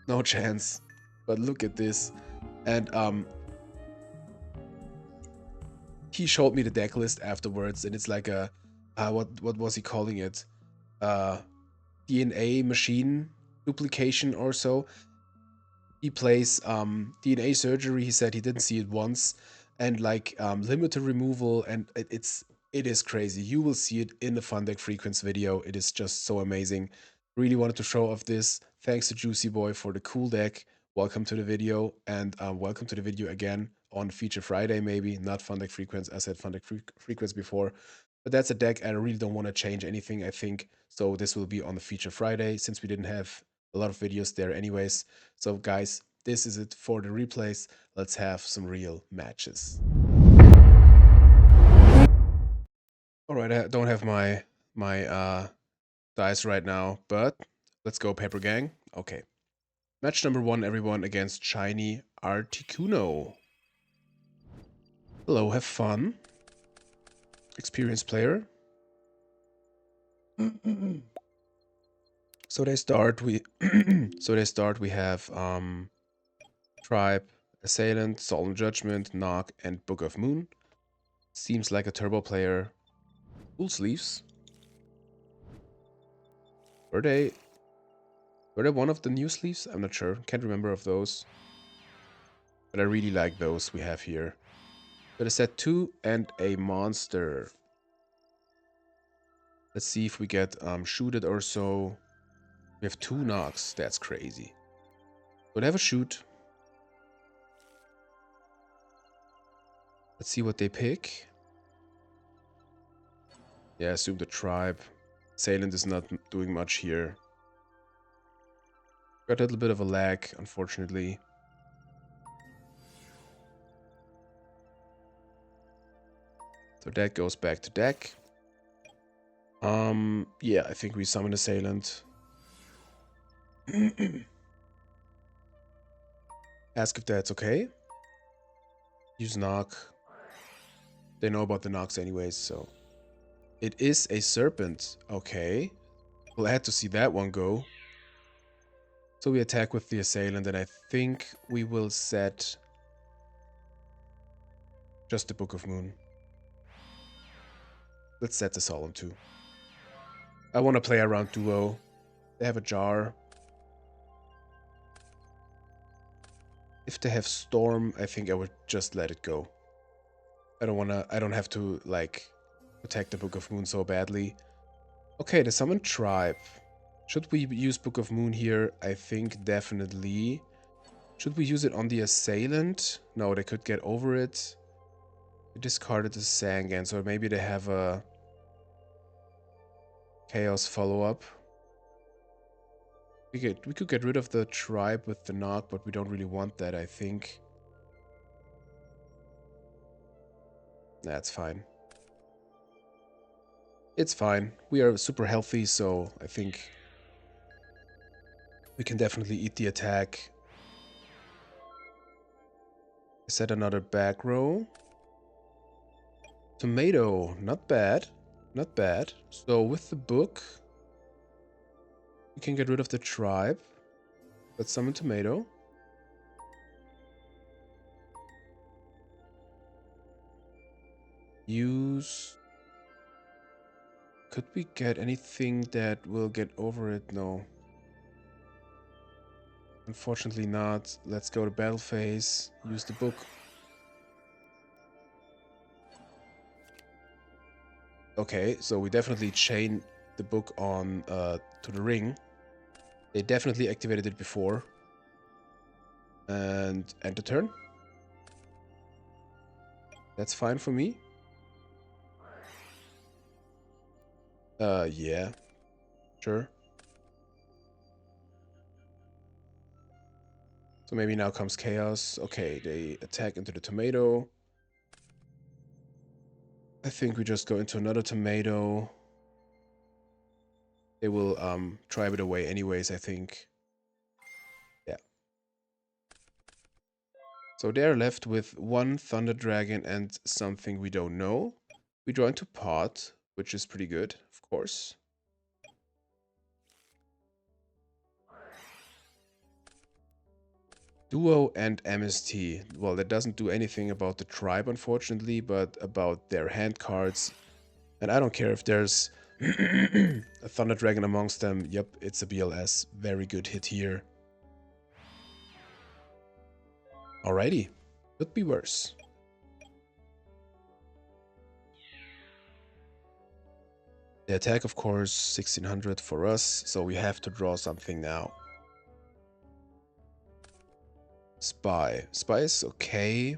No chance. But look at this. And he showed me the deck list afterwards, and it's like a what was he calling it? DNA machine duplication or so. He plays DNA surgery. He said he didn't see it once, and like limiter removal, and it is crazy. You will see it in the Fun Deck Freuqence video. It is just so amazing. Really wanted to show off this. Thanks to Juicy Boy for the cool deck. Welcome to the video, and welcome to the video again on Feature Friday, maybe not Fun Deck Freuqence. I said Fun Deck Freuqence before, but that's a deck I really don't want to change anything, I think. So this will be on the Feature Friday, since we didn't have a lot of videos there anyways. So guys, this is it for the replays. Let's have some real matches. Alright, I don't have my dice right now, but let's go Paper Gang. Okay. Match number 1, everyone, against Shiny Articuno. Hello, have fun. Experienced player. So they start we have Tribe, Assailant, Solemn Judgment, Knock, and Book of Moon. Seems like a turbo player. Cool sleeves. Were they one of the new sleeves? I'm not sure. Can't remember of those. But I really like those we have here. Got a set 2 and a monster. Let's see if we get shooted or so. We have 2 knocks. That's crazy. We'll have a shoot. Let's see what they pick. Yeah, assume the tribe. Assailant is not doing much here. Got a little bit of a lag, unfortunately. So that goes back to deck. Yeah, I think we summon Assailant. Ask if that's okay. Use knock. They know about the knocks anyways, so. It is a serpent. Okay. Glad to see that one go. So we attack with the Assailant, and I think we will set just the Book of Moon. Let's set the Solemn too. I want to play around duo. They have a jar. If they have Storm, I think I would just let it go. I don't have to, like, protect the Book of Moon so badly. Okay, the Summon Tribe. Should we use Book of Moon here? I think definitely. Should we use it on the Assailant? No, they could get over it. They discarded the Sangan, so maybe they have a Chaos follow-up. We could get rid of the Tribe with the knock, but we don't really want that, I think. That's fine. It's fine. We are super healthy, so I think we can definitely eat the attack. Set another back row. Tomato, not bad. Not bad. So with the book, we can get rid of the tribe. Let's summon Tomato. Use... Could we get anything that will get over it? No. Unfortunately not. Let's go to battle phase. Use the book. Okay, so we definitely chain the book on to the ring. They definitely activated it before. And end the turn. That's fine for me. Yeah. Sure. So maybe now comes chaos. Okay, they attack into the tomato. I think we just go into another tomato. They will drive it away anyways, I think. Yeah. So they're left with one Thunder Dragon and something we don't know. We draw into pot, which is pretty good, of course. Duo and MST. Well, that doesn't do anything about the tribe, unfortunately, but about their hand cards. And I don't care if there's a Thunder Dragon amongst them. Yep, it's a BLS. Very good hit here. Alrighty. Could be worse. The attack, of course, 1600 for us, so we have to draw something now. Spy. Spy is okay.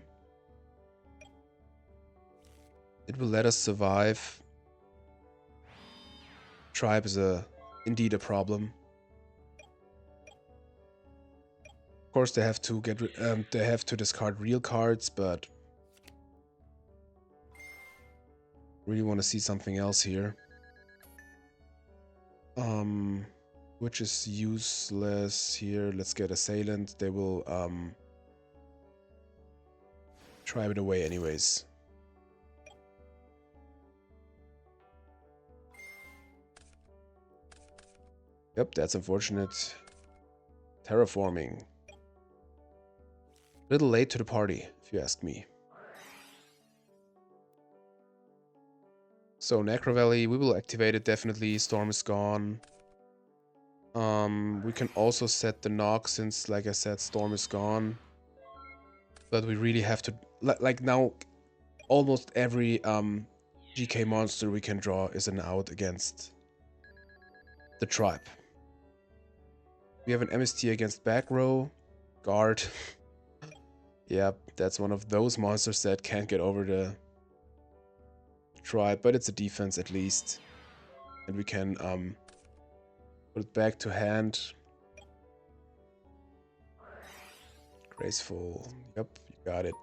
It will let us survive. Tribe is indeed a problem. Of course, they have to discard real cards, but really want to see something else here. Which is useless here. Let's get Assailant. They will tribe it away anyways. Yep, that's unfortunate. Terraforming. A little late to the party, if you ask me. So Necro Valley, we will activate it definitely. Storm is gone. We can also set the knock since, like I said, Storm is gone. But we really have to, like now, almost every GK monster we can draw is an out against the tribe. We have an MST against back row, guard. Yep, that's one of those monsters that can't get over the tribe, but it's a defense at least. And we can put it back to hand. Graceful. Yep, you got it.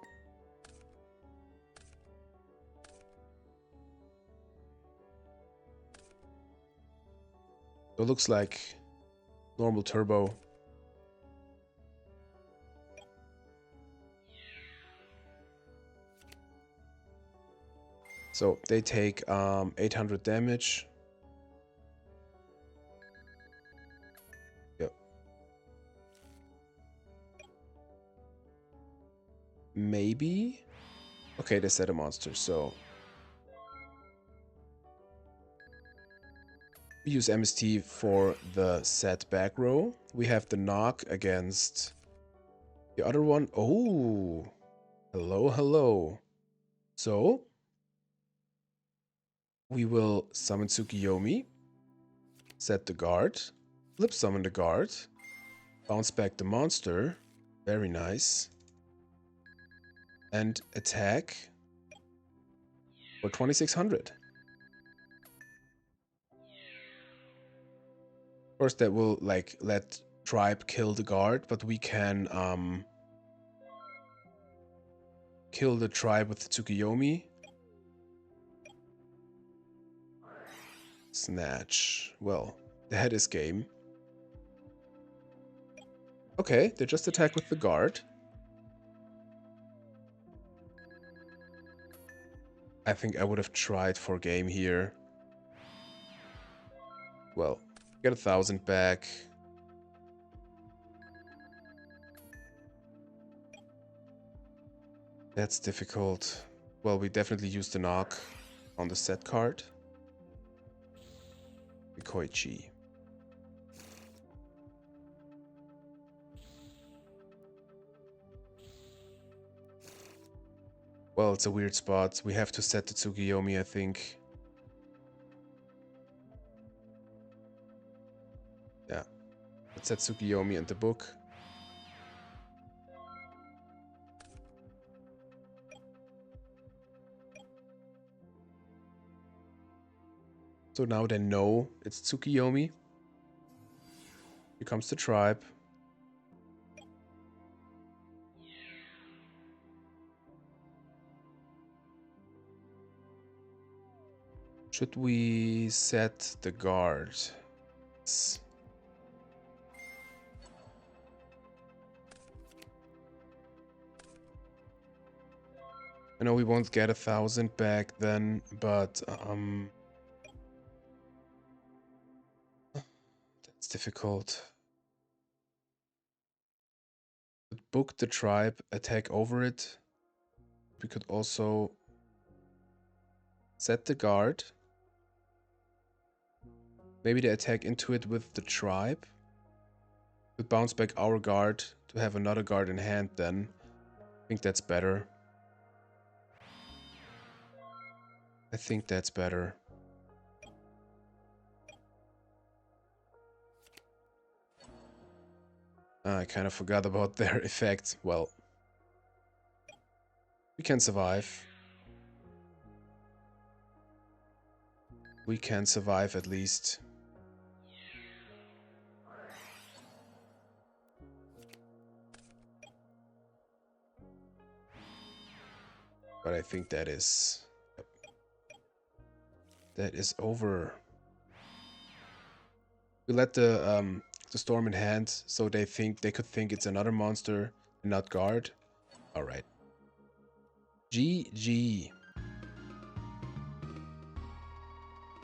So it looks like normal turbo. So they take 800 damage. Yep. Maybe? Okay, they set a monster, so we use MST for the set back row. We have the knock against the other one. Oh, hello, hello. So we will summon Tsukiyomi, set the guard, flip summon the guard, bounce back the monster. Very nice. And attack for 2600. Of course, that will like let tribe kill the guard, but we can kill the tribe with Tsukiyomi. Snatch. Well, that is game. Okay, they just attack with the guard. I think I would have tried for game here. Well, get 1000 back. That's difficult. Well, we definitely use the knock on the set card. Koichi. Well, it's a weird spot. We have to set the Tsukiyomi, I think. Yeah. Let's set Tsukiyomi in the book. So now they know it's Tsukiyomi. Here comes the tribe. Should we set the guard? I know we won't get 1,000 back then, but that's difficult. Book the tribe, attack over it. We could also set the guard. Maybe they attack into it with the tribe. Could bounce back our guard to have another guard in hand then. I think that's better. I think that's better. I kind of forgot about their effect. Well, we can survive. We can survive at least. But I think that is... that is over. We let the storm in hand, so they could think it's another monster and not guard. All right. GG.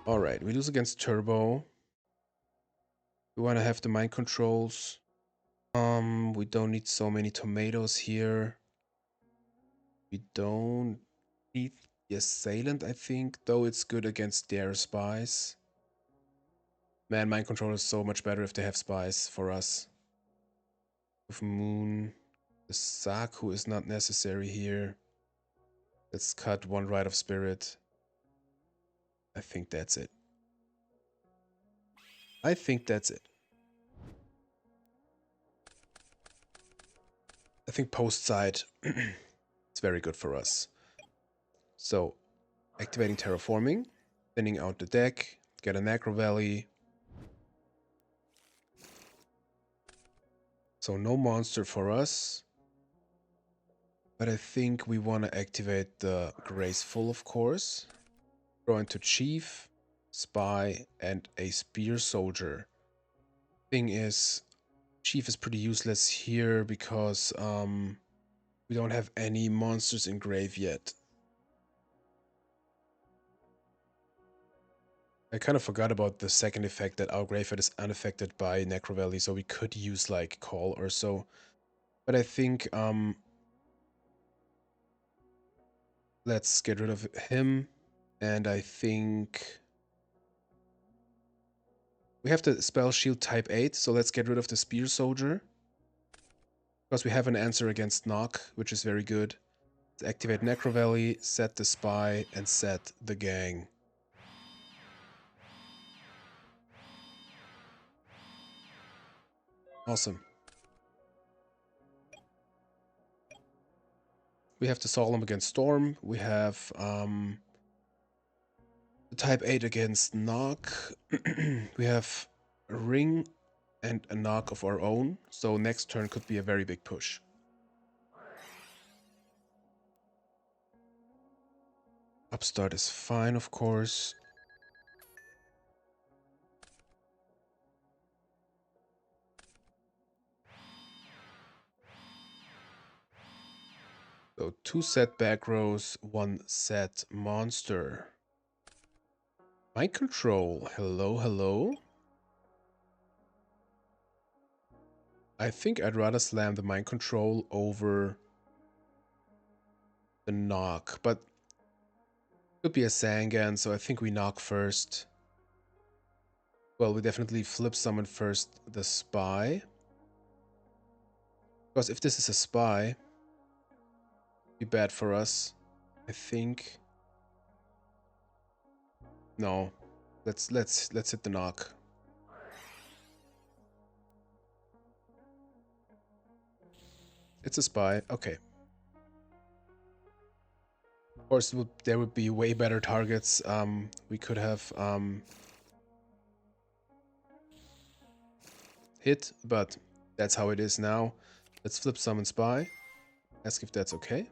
All right, we lose against Turbo. We want to have the mind controls. We don't need so many tomatoes here. We don't need the assailant, I think, though it's good against their spies. Man, mind control is so much better if they have spies for us. With Moon, the Saku is not necessary here. Let's cut one Rite of Spirit. I think that's it. I think that's it. I think post side, it's very good for us. So, activating Terraforming, thinning out the deck, get a Necro Valley. So no monster for us. But I think we want to activate the Graceful, of course. Draw into Chief, Spy, and a Spear Soldier. Thing is, Chief is pretty useless here because we don't have any monsters in grave yet. I kind of forgot about the second effect that our graveyard is unaffected by Necro Valley, so we could use like Call or so. But I think let's get rid of him, and I think we have the spell shield type 8, so let's get rid of the Spear Soldier. Because we have an answer against knock, which is very good. Let's activate Necro Valley, set the spy, and set the gang. Awesome. We have the Solemn against Storm. We have the type 8 against knock. We have a ring and a knock of our own. So next turn could be a very big push. Upstart is fine, of course. So 2 set back rows, 1 set monster. Mind control. Hello, hello. I think I'd rather slam the mind control over the knock, but could be a Sangan, so I think we knock first. Well, we definitely flip summon first the spy. Because if this is a spy, it'd be bad for us. I think. No. Let's hit the knock. It's a spy. Okay. Of course, there would be way better targets. We could have hit, but that's how it is now. Let's flip summon spy. Ask if that's okay.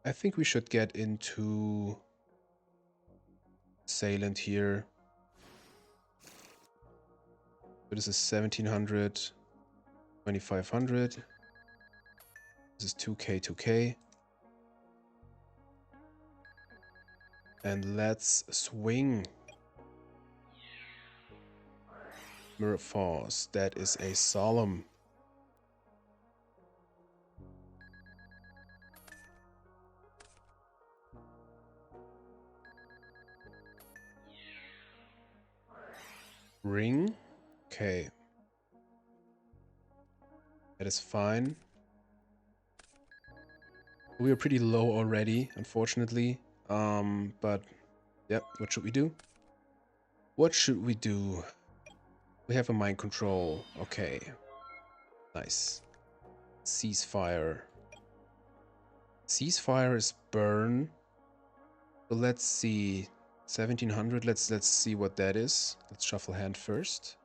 I think we should get into Assailant here. So this is 1700, 2500. This is 2k, 2k. And let's swing. Mirror Force. That is a solemn. Ring. Okay. That is fine. We are pretty low already, unfortunately. But yep, what should we do? What should we do? We have a mind control. Okay. Nice. Ceasefire. Ceasefire is burn. So let's see. 1700. Let's see what that is. Let's shuffle hand first.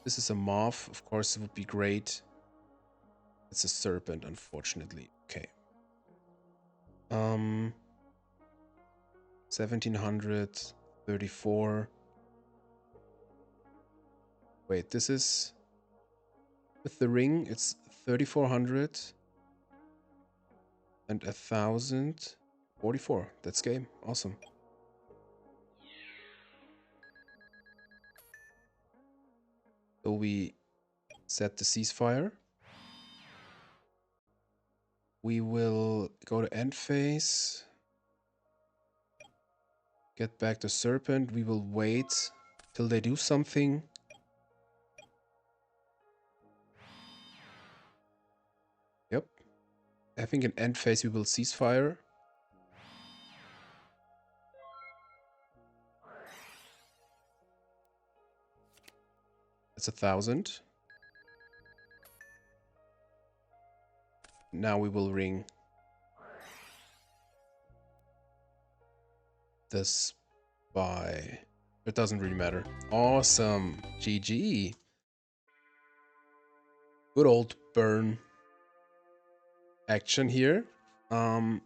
This is a moth. Of course, it would be great. It's a serpent, unfortunately. Okay. 1734. Wait, this is with the ring. It's 3400 and 1044. That's game. Awesome. So we set the ceasefire. We will go to end phase. Get back the serpent. We will wait till they do something. Yep. I think in end phase we will ceasefire. That's 1000. Now we will ring the spy. It doesn't really matter. Awesome. GG. Good old burn action here. I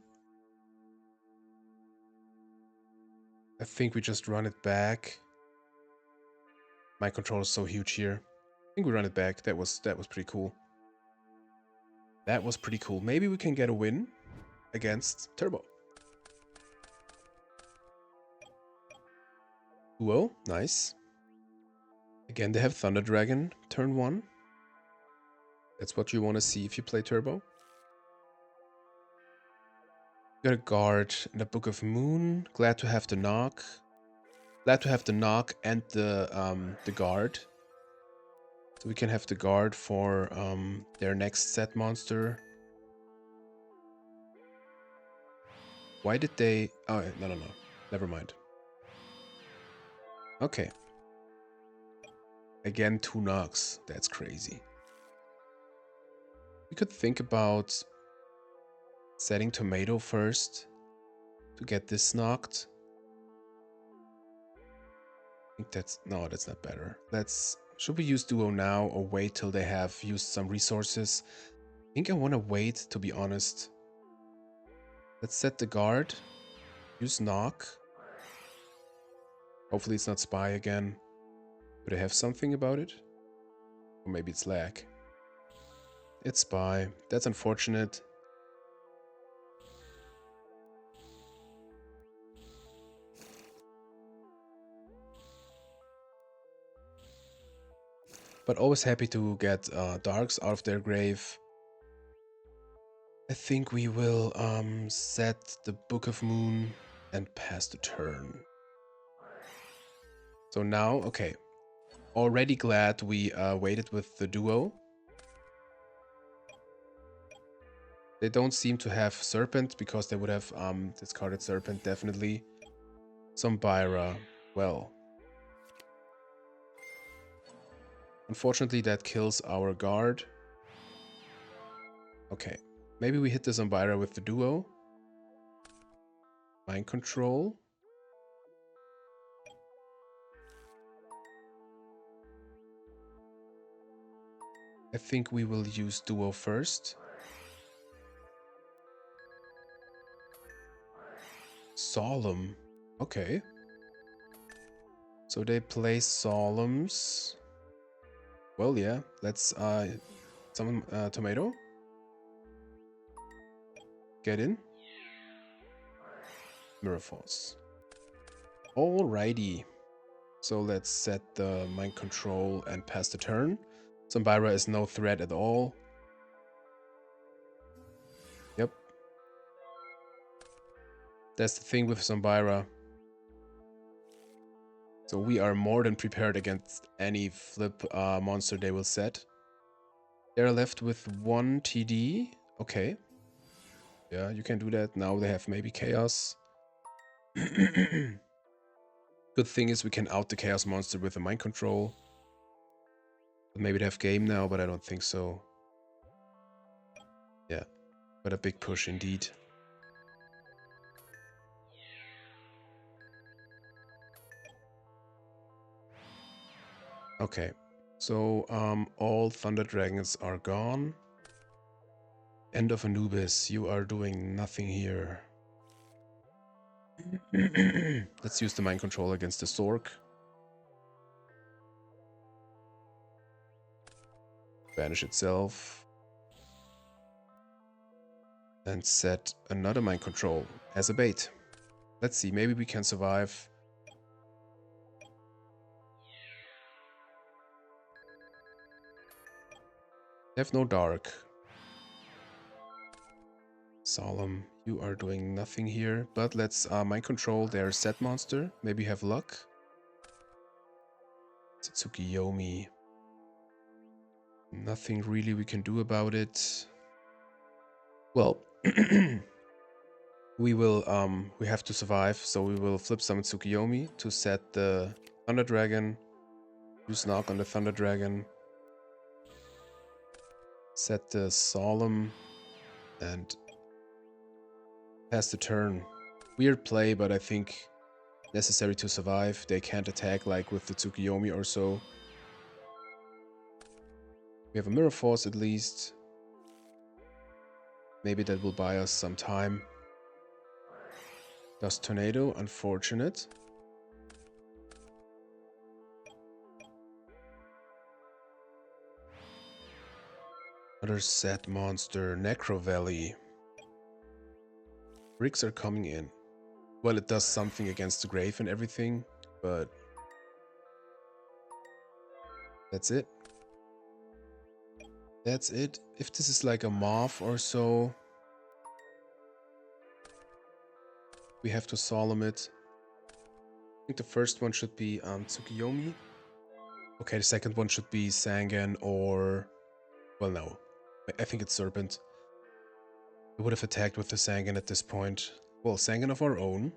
think we just run it back. My control is so huge here. I think we run it back. That was pretty cool. That was pretty cool. Maybe we can get a win against Turbo. Duel, nice. Again, they have Thunder Dragon, turn 1. That's what you want to see if you play Turbo. Got a guard and a Book of Moon. Glad to have the knock. Glad to have the knock and the guard. So we can have the guard for their next set monster. Why did they... Oh, no. Never mind. Okay. Again, 2 knocks. That's crazy. We could think about setting Tomato first to get this knocked. I think that's... No, that's not better. Let's... Should we use Duo now or wait till they have used some resources? I think I want to wait, to be honest. Let's set the guard. Use knock. Hopefully it's not spy again. Could I have something about it? Or maybe it's lag. It's spy. That's unfortunate. But always happy to get darks out of their grave. I think we will set the Book of Moon and pass the turn. So now, okay. Already glad we waited with the duo. They don't seem to have Serpent because they would have discarded Serpent, definitely. Zombira. Well. Unfortunately, that kills our guard. Okay. Maybe we hit the Zombira with the duo. Mind control. I think we will use duo first. Solemn. Okay. So they play Solemns. Well, yeah. Let's summon Tomato. Get in. Mirror Force. Alrighty. So let's set the mind control and pass the turn. Zombira is no threat at all. Yep. That's the thing with Zombira. So we are more than prepared against any flip monster they will set. They're left with 1 TD. Okay. Yeah, you can do that. Now they have maybe Chaos. Good thing is we can out the Chaos monster with a mind control. Maybe they have game now, but I don't think so. Yeah, but a big push indeed. Okay, so all Thunder Dragons are gone. End of Anubis, you are doing nothing here. Let's use the mind control against the Zork. Banish itself. And set another mind control as a bait. Let's see, maybe we can survive. They have no dark. Solemn, you are doing nothing here, but let's mind control their set monster. Maybe have luck. Tsukiyomi. Nothing really we can do about it. Well, we have to survive, so we will flip summon Tsukiyomi to set the Thunder Dragon. Use knock on the Thunder Dragon. Set the Solemn and pass the turn. Weird play, but I think necessary to survive. They can't attack like with the Tsukiyomi or so. We have a Mirror Force at least. Maybe that will buy us some time. Dust Tornado, unfortunate. Another set monster, Necro Valley. Bricks are coming in. Well, it does something against the grave and everything, but that's it. That's it. If this is like a moth or so, we have to solemn it. I think the first one should be Tsukiyomi. Okay, the second one should be Sangan or... Well, no. I think it's Serpent. We would have attacked with the Sangan at this point. Well, Sangan of our own.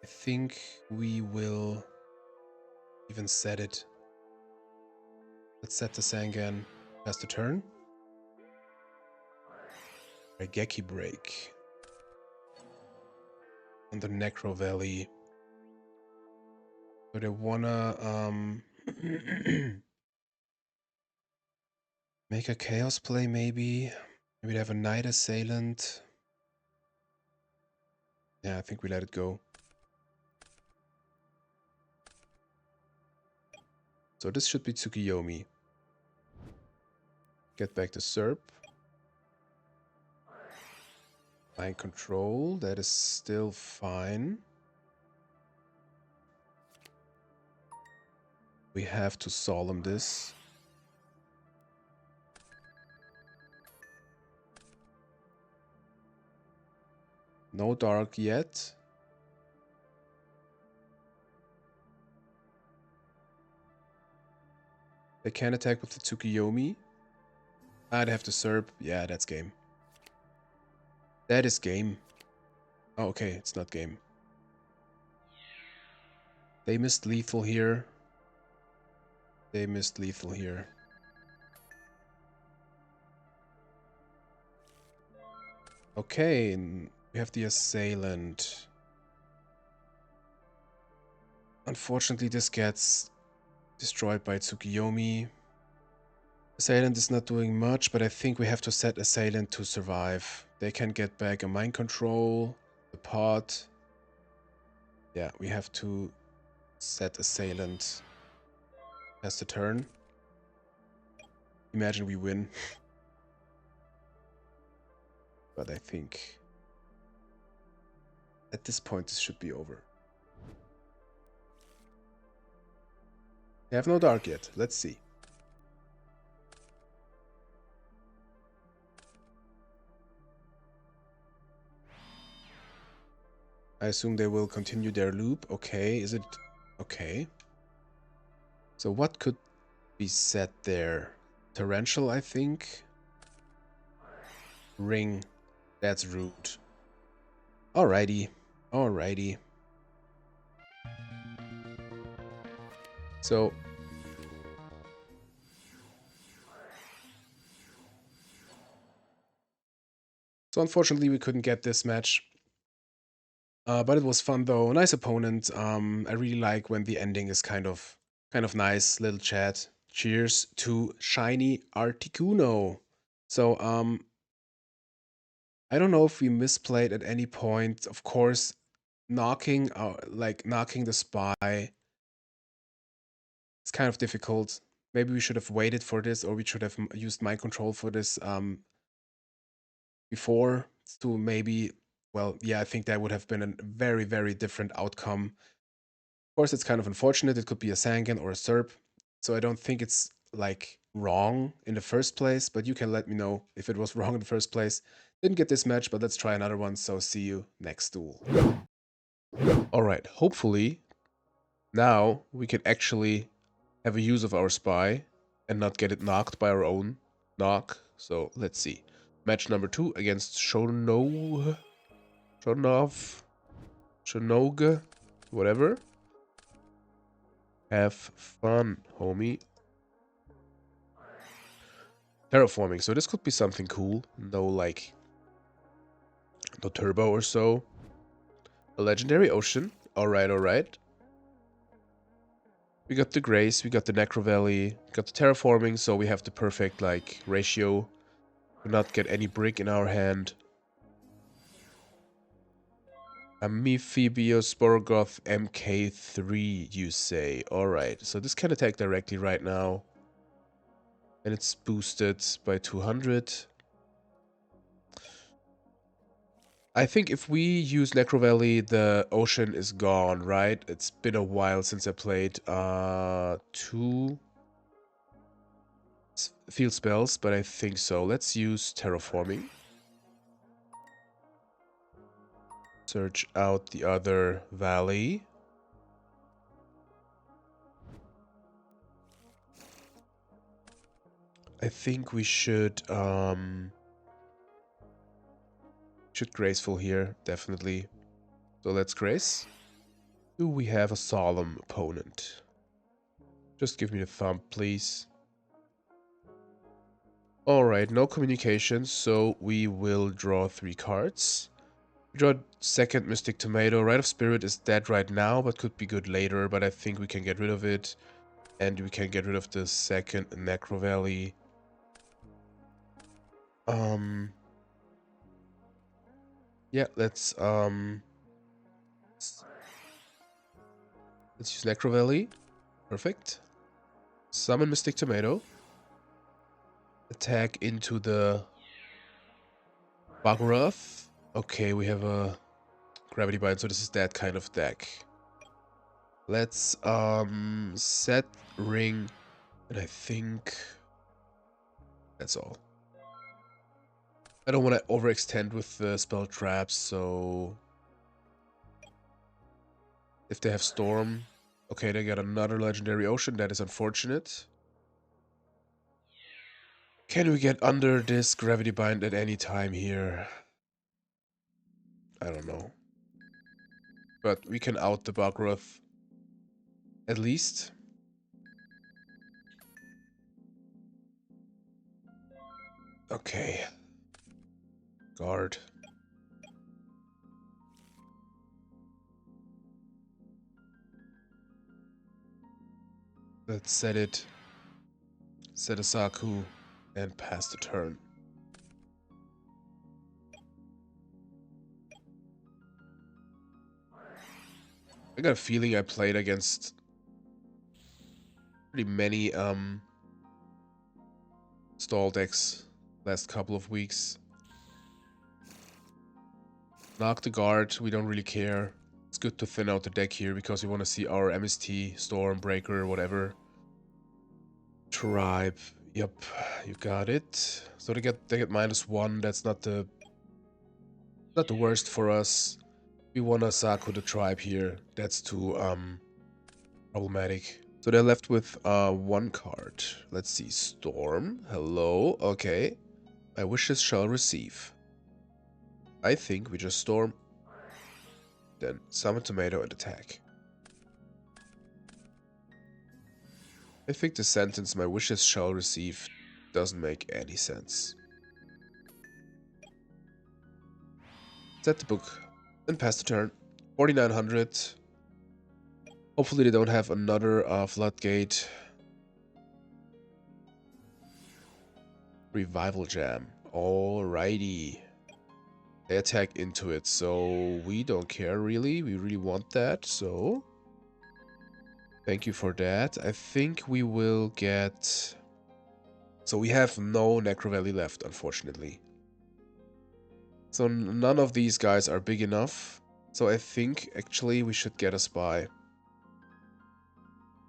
I think we will even set it. Let's set the Sangan. Pass the turn. Raigeki Break. On the Necro Valley. So they wanna make a Chaos play maybe. Maybe they have a Night Assailant. Yeah, I think we let it go. So this should be Tsukiyomi. Get back to Serp. Mind control, that is still fine. We have to solemn this. No dark yet. They can attack with the Tsukiyomi. I'd have to SERP. Yeah, that's game. That is game. Oh, okay, it's not game. They missed lethal here. They missed lethal here. Okay, and we have the assailant. Unfortunately, this gets destroyed by Tsukiyomi. Assailant is not doing much, but I think we have to set Assailant to survive. They can get back a mind control, the pot. Yeah, we have to set Assailant as the turn. Imagine we win. But I think at this point this should be over. They have no dark yet. Let's see. I assume they will continue their loop. Okay, is it... Okay. So what could be set there? Torrential, I think. Ring. That's rude. Alrighty. Alrighty. So... unfortunately we couldn't get this match. But it was fun though. Nice opponent. I really like when the ending is kind of nice. Little chat. Cheers to Shiny Articuno. So I don't know if we misplayed at any point. Of course, knocking the spy. It's kind of difficult. Maybe we should have waited for this, or we should have used mind control for this before to maybe. Well, yeah, I think that would have been a very, very different outcome. Of course, it's kind of unfortunate. It could be a Sangan or a SERP. So I don't think it's like wrong in the first place, but you can let me know if it was wrong in the first place. Didn't get this match, but let's try another one. So see you next duel. Alright, hopefully now we can actually have a use of our spy and not get it knocked by our own knock. So let's see. Match number 2 against Shonoge, whatever. Have fun, homie. Terraforming, so this could be something cool. No turbo or so. A legendary ocean. Alright, alright. We got the Grace, we got the Necro Valley, got the terraforming, so we have the perfect ratio to not get any brick in our hand. Amphibious Sporogoth MK3, you say. Alright, so this can attack directly right now. And it's boosted by 200. I think if we use Necro Valley, the ocean is gone, right? It's been a while since I played 2 field spells, but I think so. Let's use Terraforming. Search out the other valley. I think we should graceful here, definitely. So let's grace. Do we have a solemn opponent? Just give me the thumb, please. Alright, no communication, so we will draw 3 cards. We draw second Mystic Tomato. Rite of Spirit is dead right now, but could be good later, but I think we can get rid of it. And we can get rid of the second Necro Valley. Yeah, let's use Necro Valley. Perfect. Summon Mystic Tomato. Attack into the Bagoroth. Okay, we have a Gravity Bind, so this is that kind of deck. Let's set ring, and I think that's all. I don't want to overextend with the spell traps, so if they have Storm, okay, they got another Legendary Ocean. That is unfortunate. Can we get under this gravity bind at any time here? I don't know. But we can out the Bugroth. At least. Okay. Guard. Let's set it. Set a Saku and pass the turn. I got a feeling I played against pretty many stall decks last couple of weeks. Knock the guard, we don't really care. It's good to thin out the deck here because we want to see our MST, Stormbreaker, whatever. Tribe. Yep, you got it. So they get -1. That's not the worst for us. We wanna Saku the tribe here. That's too problematic. So they're left with one card. Let's see. Storm. Hello. Okay. My wishes shall receive. I think we just storm. Then summon tomato and attack. I think the sentence my wishes shall receive doesn't make any sense. Set the book and pass the turn. 4900. Hopefully they don't have another floodgate. Revival Jam. Alrighty. They attack into it, so we don't care really. We really want that, so thank you for that. I think we will get... So we have no Necro Valley left, unfortunately. So none of these guys are big enough. So I think, actually, we should get a Spy.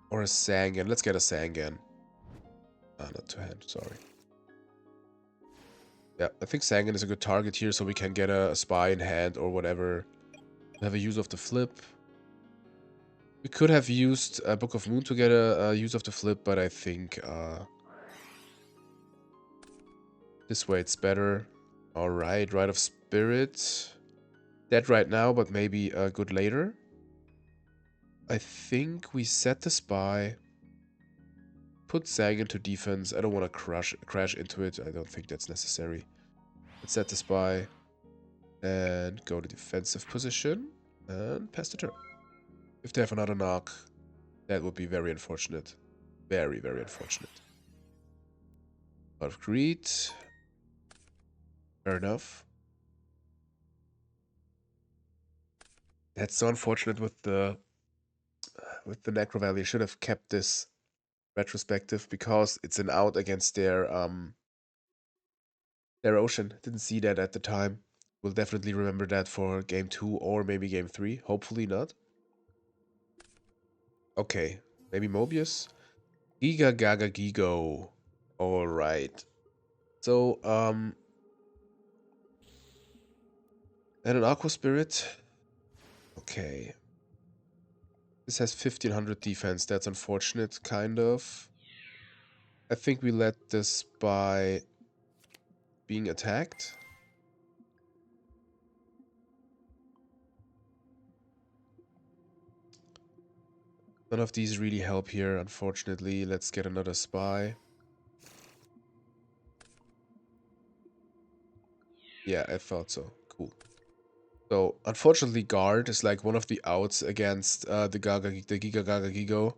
Or a Sangan. Let's get a Sangan. Ah, not two hand, sorry. Yeah, I think Sangan is a good target here, so we can get a Spy in hand or whatever. Have a use of the flip. We could have used a Book of Moon to get a use of the flip, but I think this way it's better. Alright, Rite of Spirit. Dead right now, but maybe good later. I think we set the Spy. Put Sang into defense. I don't want to crash into it. I don't think that's necessary. Let's set the Spy. And go to defensive position. And pass the turn. If they have another knock, that would be very unfortunate. Very, very unfortunate. Out of greed. Fair enough. That's so unfortunate with the Necro Valley. I should have kept this retrospective because it's an out against their ocean. Didn't see that at the time. We'll definitely remember that for game 2 or maybe game 3. Hopefully not. Okay, maybe Mobius. Giga Gaga Gigo. Alright. So, and an Aqua Spirit. Okay. This has 1500 defense. That's unfortunate, kind of. I think we let this by being attacked. None of these really help here, unfortunately. Let's get another Spy. Yeah, I thought so. Cool. So, unfortunately, Guard is like one of the outs against the Giga Gaga Gigo.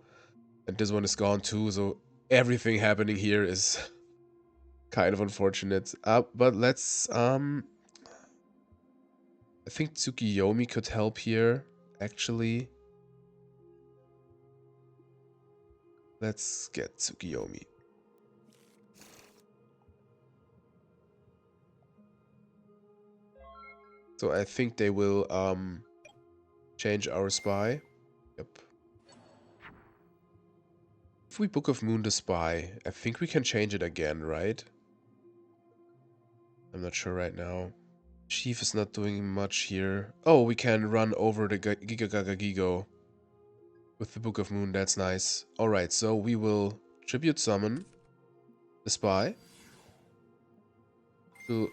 And this one is gone too, so everything happening here is kind of unfortunate. But let's, I think Tsukiyomi could help here, actually. Let's get Tsukiyomi. So I think they will change our Spy. Yep. If we Book of Moon the Spy, I think we can change it again, right? I'm not sure right now. Chief is not doing much here. Oh, we can run over the Giga Gaga Gigo with the Book of Moon. That's nice. Alright, so we will Tribute Summon the Spy. to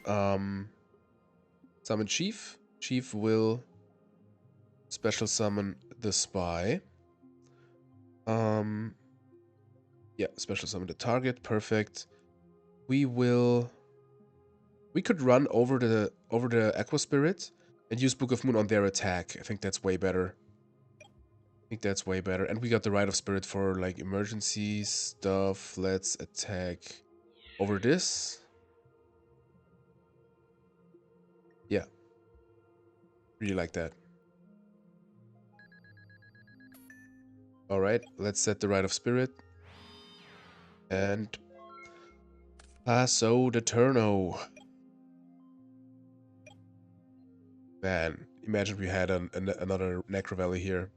summon Chief. Chief will special summon the spy. Yeah, special summon the target. Perfect. We could run over the Aqua Spirit and use Book of Moon on their attack. I think that's way better. And we got the Rite of Spirit for like emergency stuff. Let's attack over this. Yeah. Really like that. Alright, let's set the Rite of Spirit. And passo the turno. Man, imagine we had another Necro Valley here.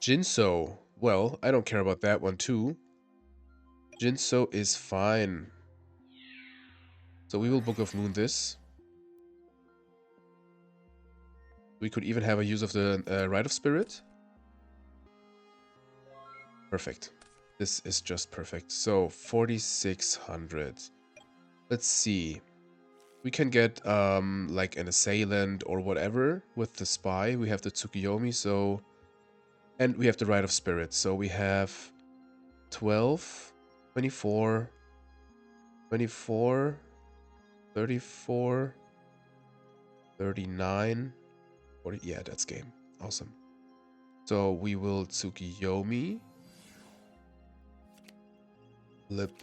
Jinso. Well, I don't care about that one too. Jinso is fine. So we will Book of Moon this. We could even have a use of the Rite of Spirit. Perfect. This is just perfect. So 4,600. Let's see. We can get like an assailant or whatever with the spy. We have the Tsukiyomi, so, and we have the Rite of Spirit. So we have 12, 24, 24, 34, 39, 40. Yeah, that's game. Awesome. So we will Tsukiyomi. Flip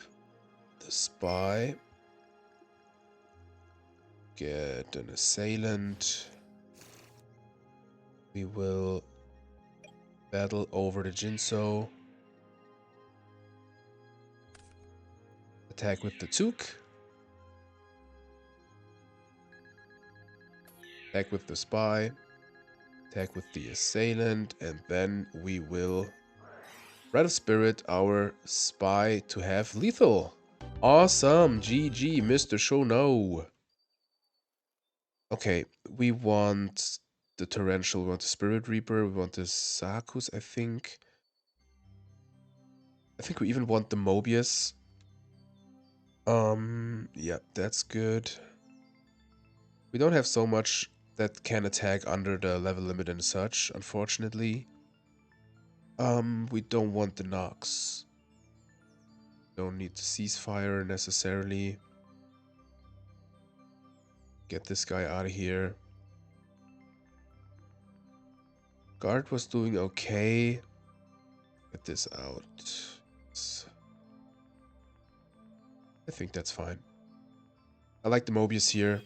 the spy. Get an assailant. We will battle over the Jinso. Attack with the Tsuk. Attack with the spy. Attack with the assailant. And then we will Rite of Spirit our spy to have lethal. Awesome. GG, Mr. Shono. Okay, we want the Torrential, we want the Spirit Reaper, we want the Sakus, I think. I think we even want the Mobius. Yeah, that's good. We don't have so much that can attack under the level limit and such, unfortunately. We don't want the Nox. Don't need the Ceasefire necessarily. Get this guy out of here. Guard was doing okay. Get this out. I think that's fine. I like the Mobius here.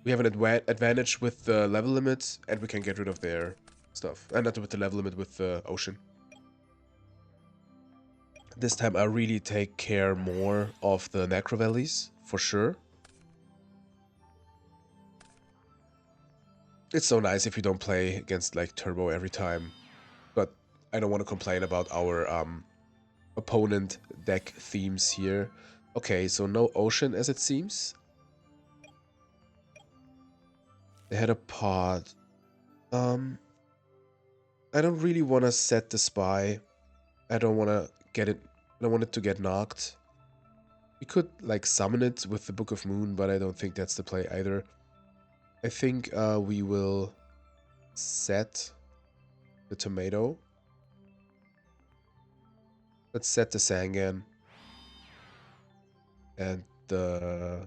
We have an advantage with the level limit, and we can get rid of their stuff. And not with the level limit, with the Ocean. This time I really take care more of the Necro Valleys, for sure. It's so nice if you don't play against like Turbo every time. But I don't want to complain about our opponent deck themes here. Okay, so no Ocean as it seems. They had a pod. I don't really want to set the spy. I don't want to get it. I don't want it to get knocked. We could like summon it with the Book of Moon, but I don't think that's the play either. I think we will set the Tomato. Let's set the Sangan. And the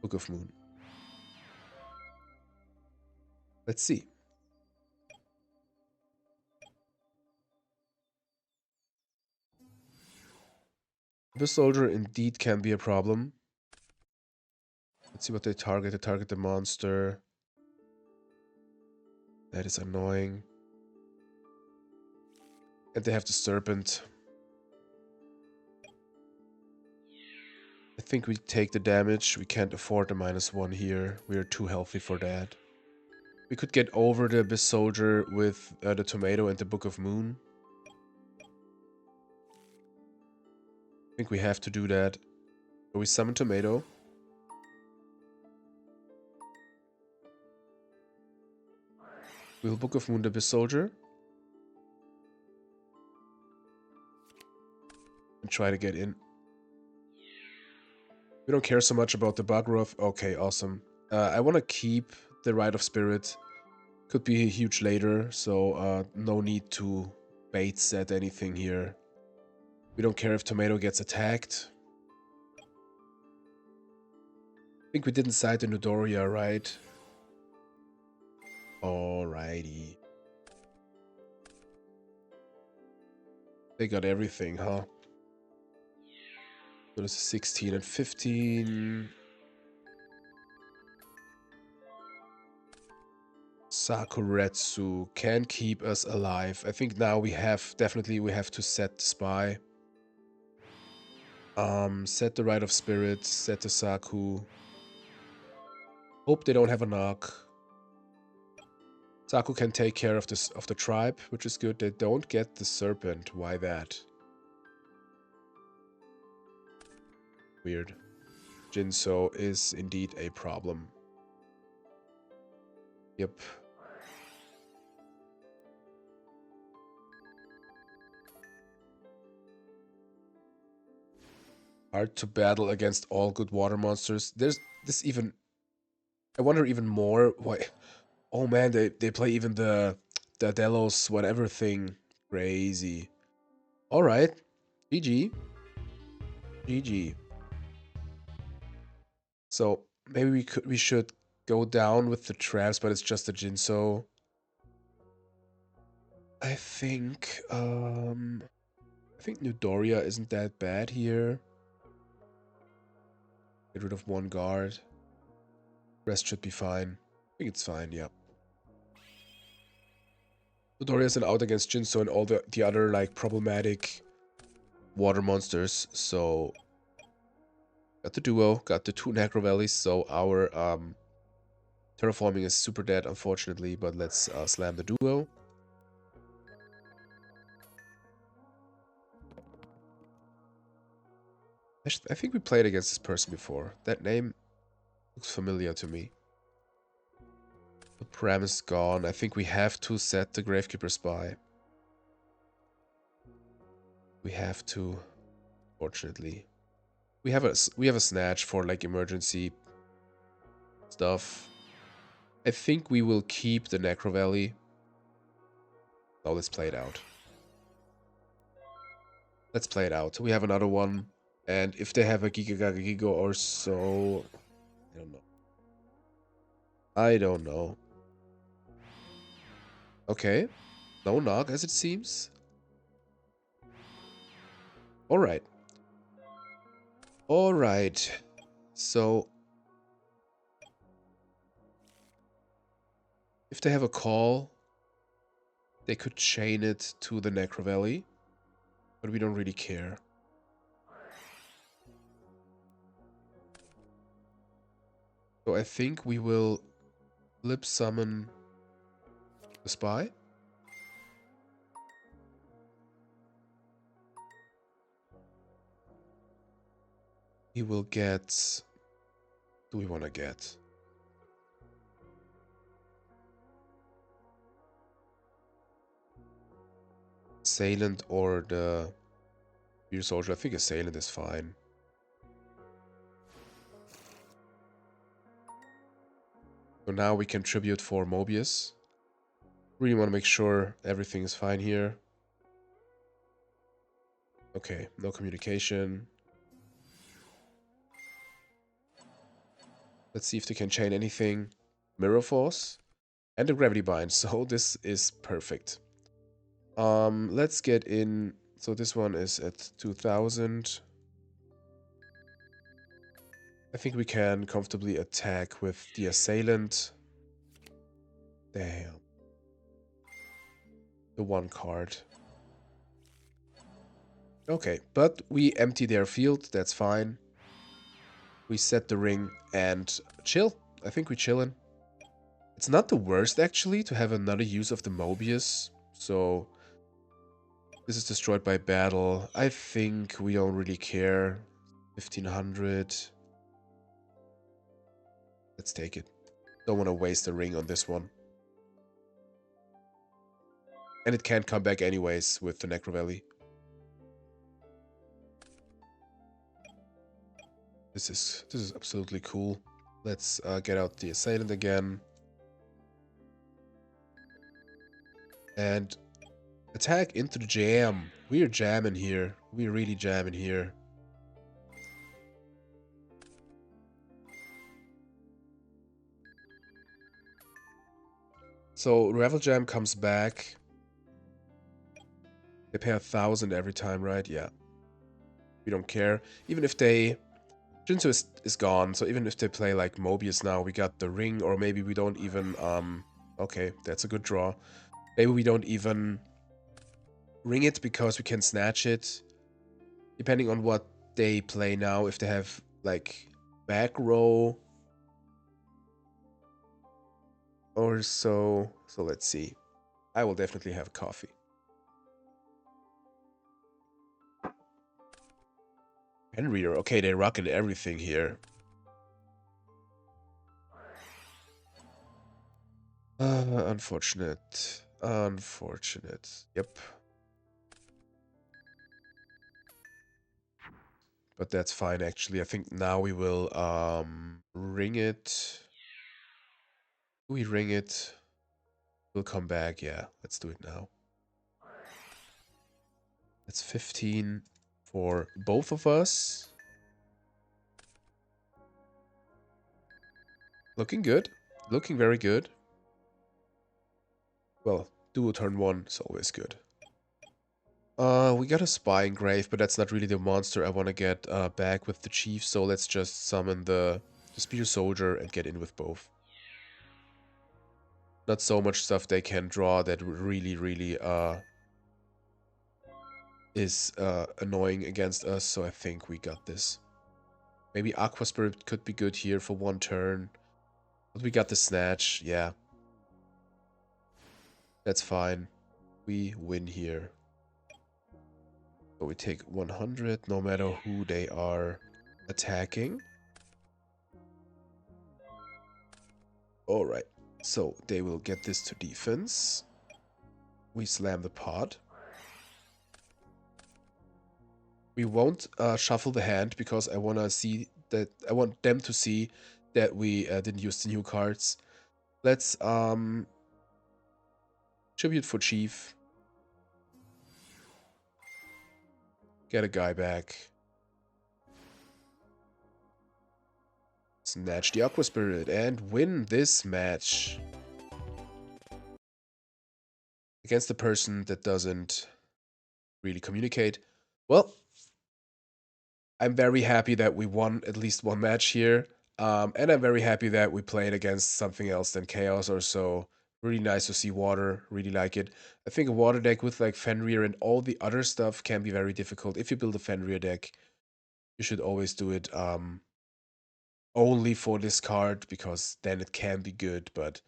Book of Moon. Let's see. Abyss Soldier indeed can be a problem. Let's see what they target. They target the monster. That is annoying. And they have the Serpent. I think we take the damage. We can't afford the -1 here. We are too healthy for that. We could get over the Abyss Soldier with the Tomato and the Book of Moon. I think we have to do that. So we summon Tomato. We'll Book of Moon the Abyss Soldier. and try to get in. We don't care so much about the Bugroth. Okay, awesome. I want to keep the Rite of Spirit. Could be huge later, so no need to bait set anything here. We don't care if Tomato gets attacked. I think we didn't side the Nudoria, right? Alrighty. They got everything, huh? So this is 16 and 15. Sakuretsu can keep us alive. I think now we have, definitely we have to set the Spy. Set the Rite of Spirit, set the Saku. Hope they don't have a knock. Saku can take care of this of the tribe, which is good. They don't get the serpent. Why that? Weird. Jinso is indeed a problem. Yep. Hard to battle against all good water monsters. There's this even... I wonder even more why... Oh man, they play even the Delos whatever thing. Crazy. Alright. GG. GG. So maybe we should go down with the traps, but it's just a Jinso. I think Nudoria isn't that bad here. Get rid of one guard. Rest should be fine. I think it's fine, yeah. Nudoria is an out against Jinso and all the other like problematic water monsters. So got the duo, got the 2 Necro Valleys, so our terraforming is super dead unfortunately, but let's slam the duo. I think we played against this person before. That name looks familiar to me. The Pram is gone. I think we have to set the Gravekeeper Spy. We have to, fortunately. We have a snatch for like emergency stuff. I think we will keep the Necro Valley. Now let's play it out. Let's play it out. We have another one. And if they have a Giga or so... I don't know. I don't know. Okay. No knock, as it seems. Alright. Alright. So... if they have a call, they could chain it to the Necro Valley. But we don't really care. So I think we will flip summon the Spy. He will get... do we want to get? Assailant or the Spear Soldier? I think Assailant is fine. So now we can tribute for Mobius. Really want to make sure everything is fine here. Okay, no communication. Let's see if they can chain anything. Mirror Force and a Gravity Bind, so this is perfect. Let's get in. So this one is at 2000. I think we can comfortably attack with the Assailant. Damn. The one card. Okay, but we empty their field, that's fine. We set the ring and chill. I think we chillin'. It's not the worst actually to have another use of the Mobius. So this is destroyed by battle. I think we don't really care. 1500. Let's take it. Don't want to waste the ring on this one. And it can't come back anyways with the Necro Valley. This is absolutely cool. Let's get out the assailant again. And attack into the jam. We're jamming here. We're really jamming here. So Revel Jam comes back. They pay 1,000 every time, right? Yeah. We don't care. Even if they... Jinsu is gone, so even if they play like Mobius now, we got the ring, or maybe we don't even... Okay, that's a good draw. Maybe we don't even ring it because we can snatch it. Depending on what they play now, if they have like back row or so. So let's see. I will definitely have coffee. Pen reader. Okay, they're rocking everything here. Unfortunate. Unfortunate. Yep. But that's fine, actually. I think now we will ring it. We ring it. We'll come back. Yeah, let's do it now. That's 15 for both of us. Looking good. Looking very good. Well, duo turn 1 is always good. We got a spy engrave, but that's not really the monster I want to get back with the chief, so let's just summon the spear soldier and get in with both. Not so much stuff they can draw that really is annoying against us, so I think we got this. Maybe Aqua Spirit could be good here for 1 turn. But we got the snatch, yeah. That's fine. We win here. So we take 100 no matter who they are attacking. Alright, so they will get this to defense. We slam the pot. We won't shuffle the hand because I want them to see that we didn't use the new cards. Let's tribute for chief. Get a guy back. Snatch the Aqua Spirit and win this match. Against a person that doesn't really communicate. Well, I'm very happy that we won at least 1 match here. And I'm very happy that we played against something else than Chaos or so. Really nice to see water. Really like it. I think a water deck with like Fenrir and all the other stuff can be very difficult. If you build a Fenrir deck, you should always do it only for this card, because then it can be good, but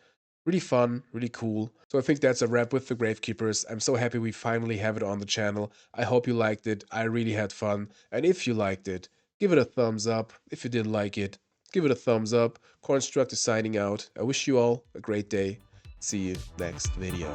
really fun, really cool. So I think that's a wrap with the Gravekeepers. I'm so happy we finally have it on the channel. I hope you liked it. I really had fun. And if you liked it, give it a thumbs up. If you didn't like it, give it a thumbs up. Kornstructor signing out. I wish you all a great day. See you next video.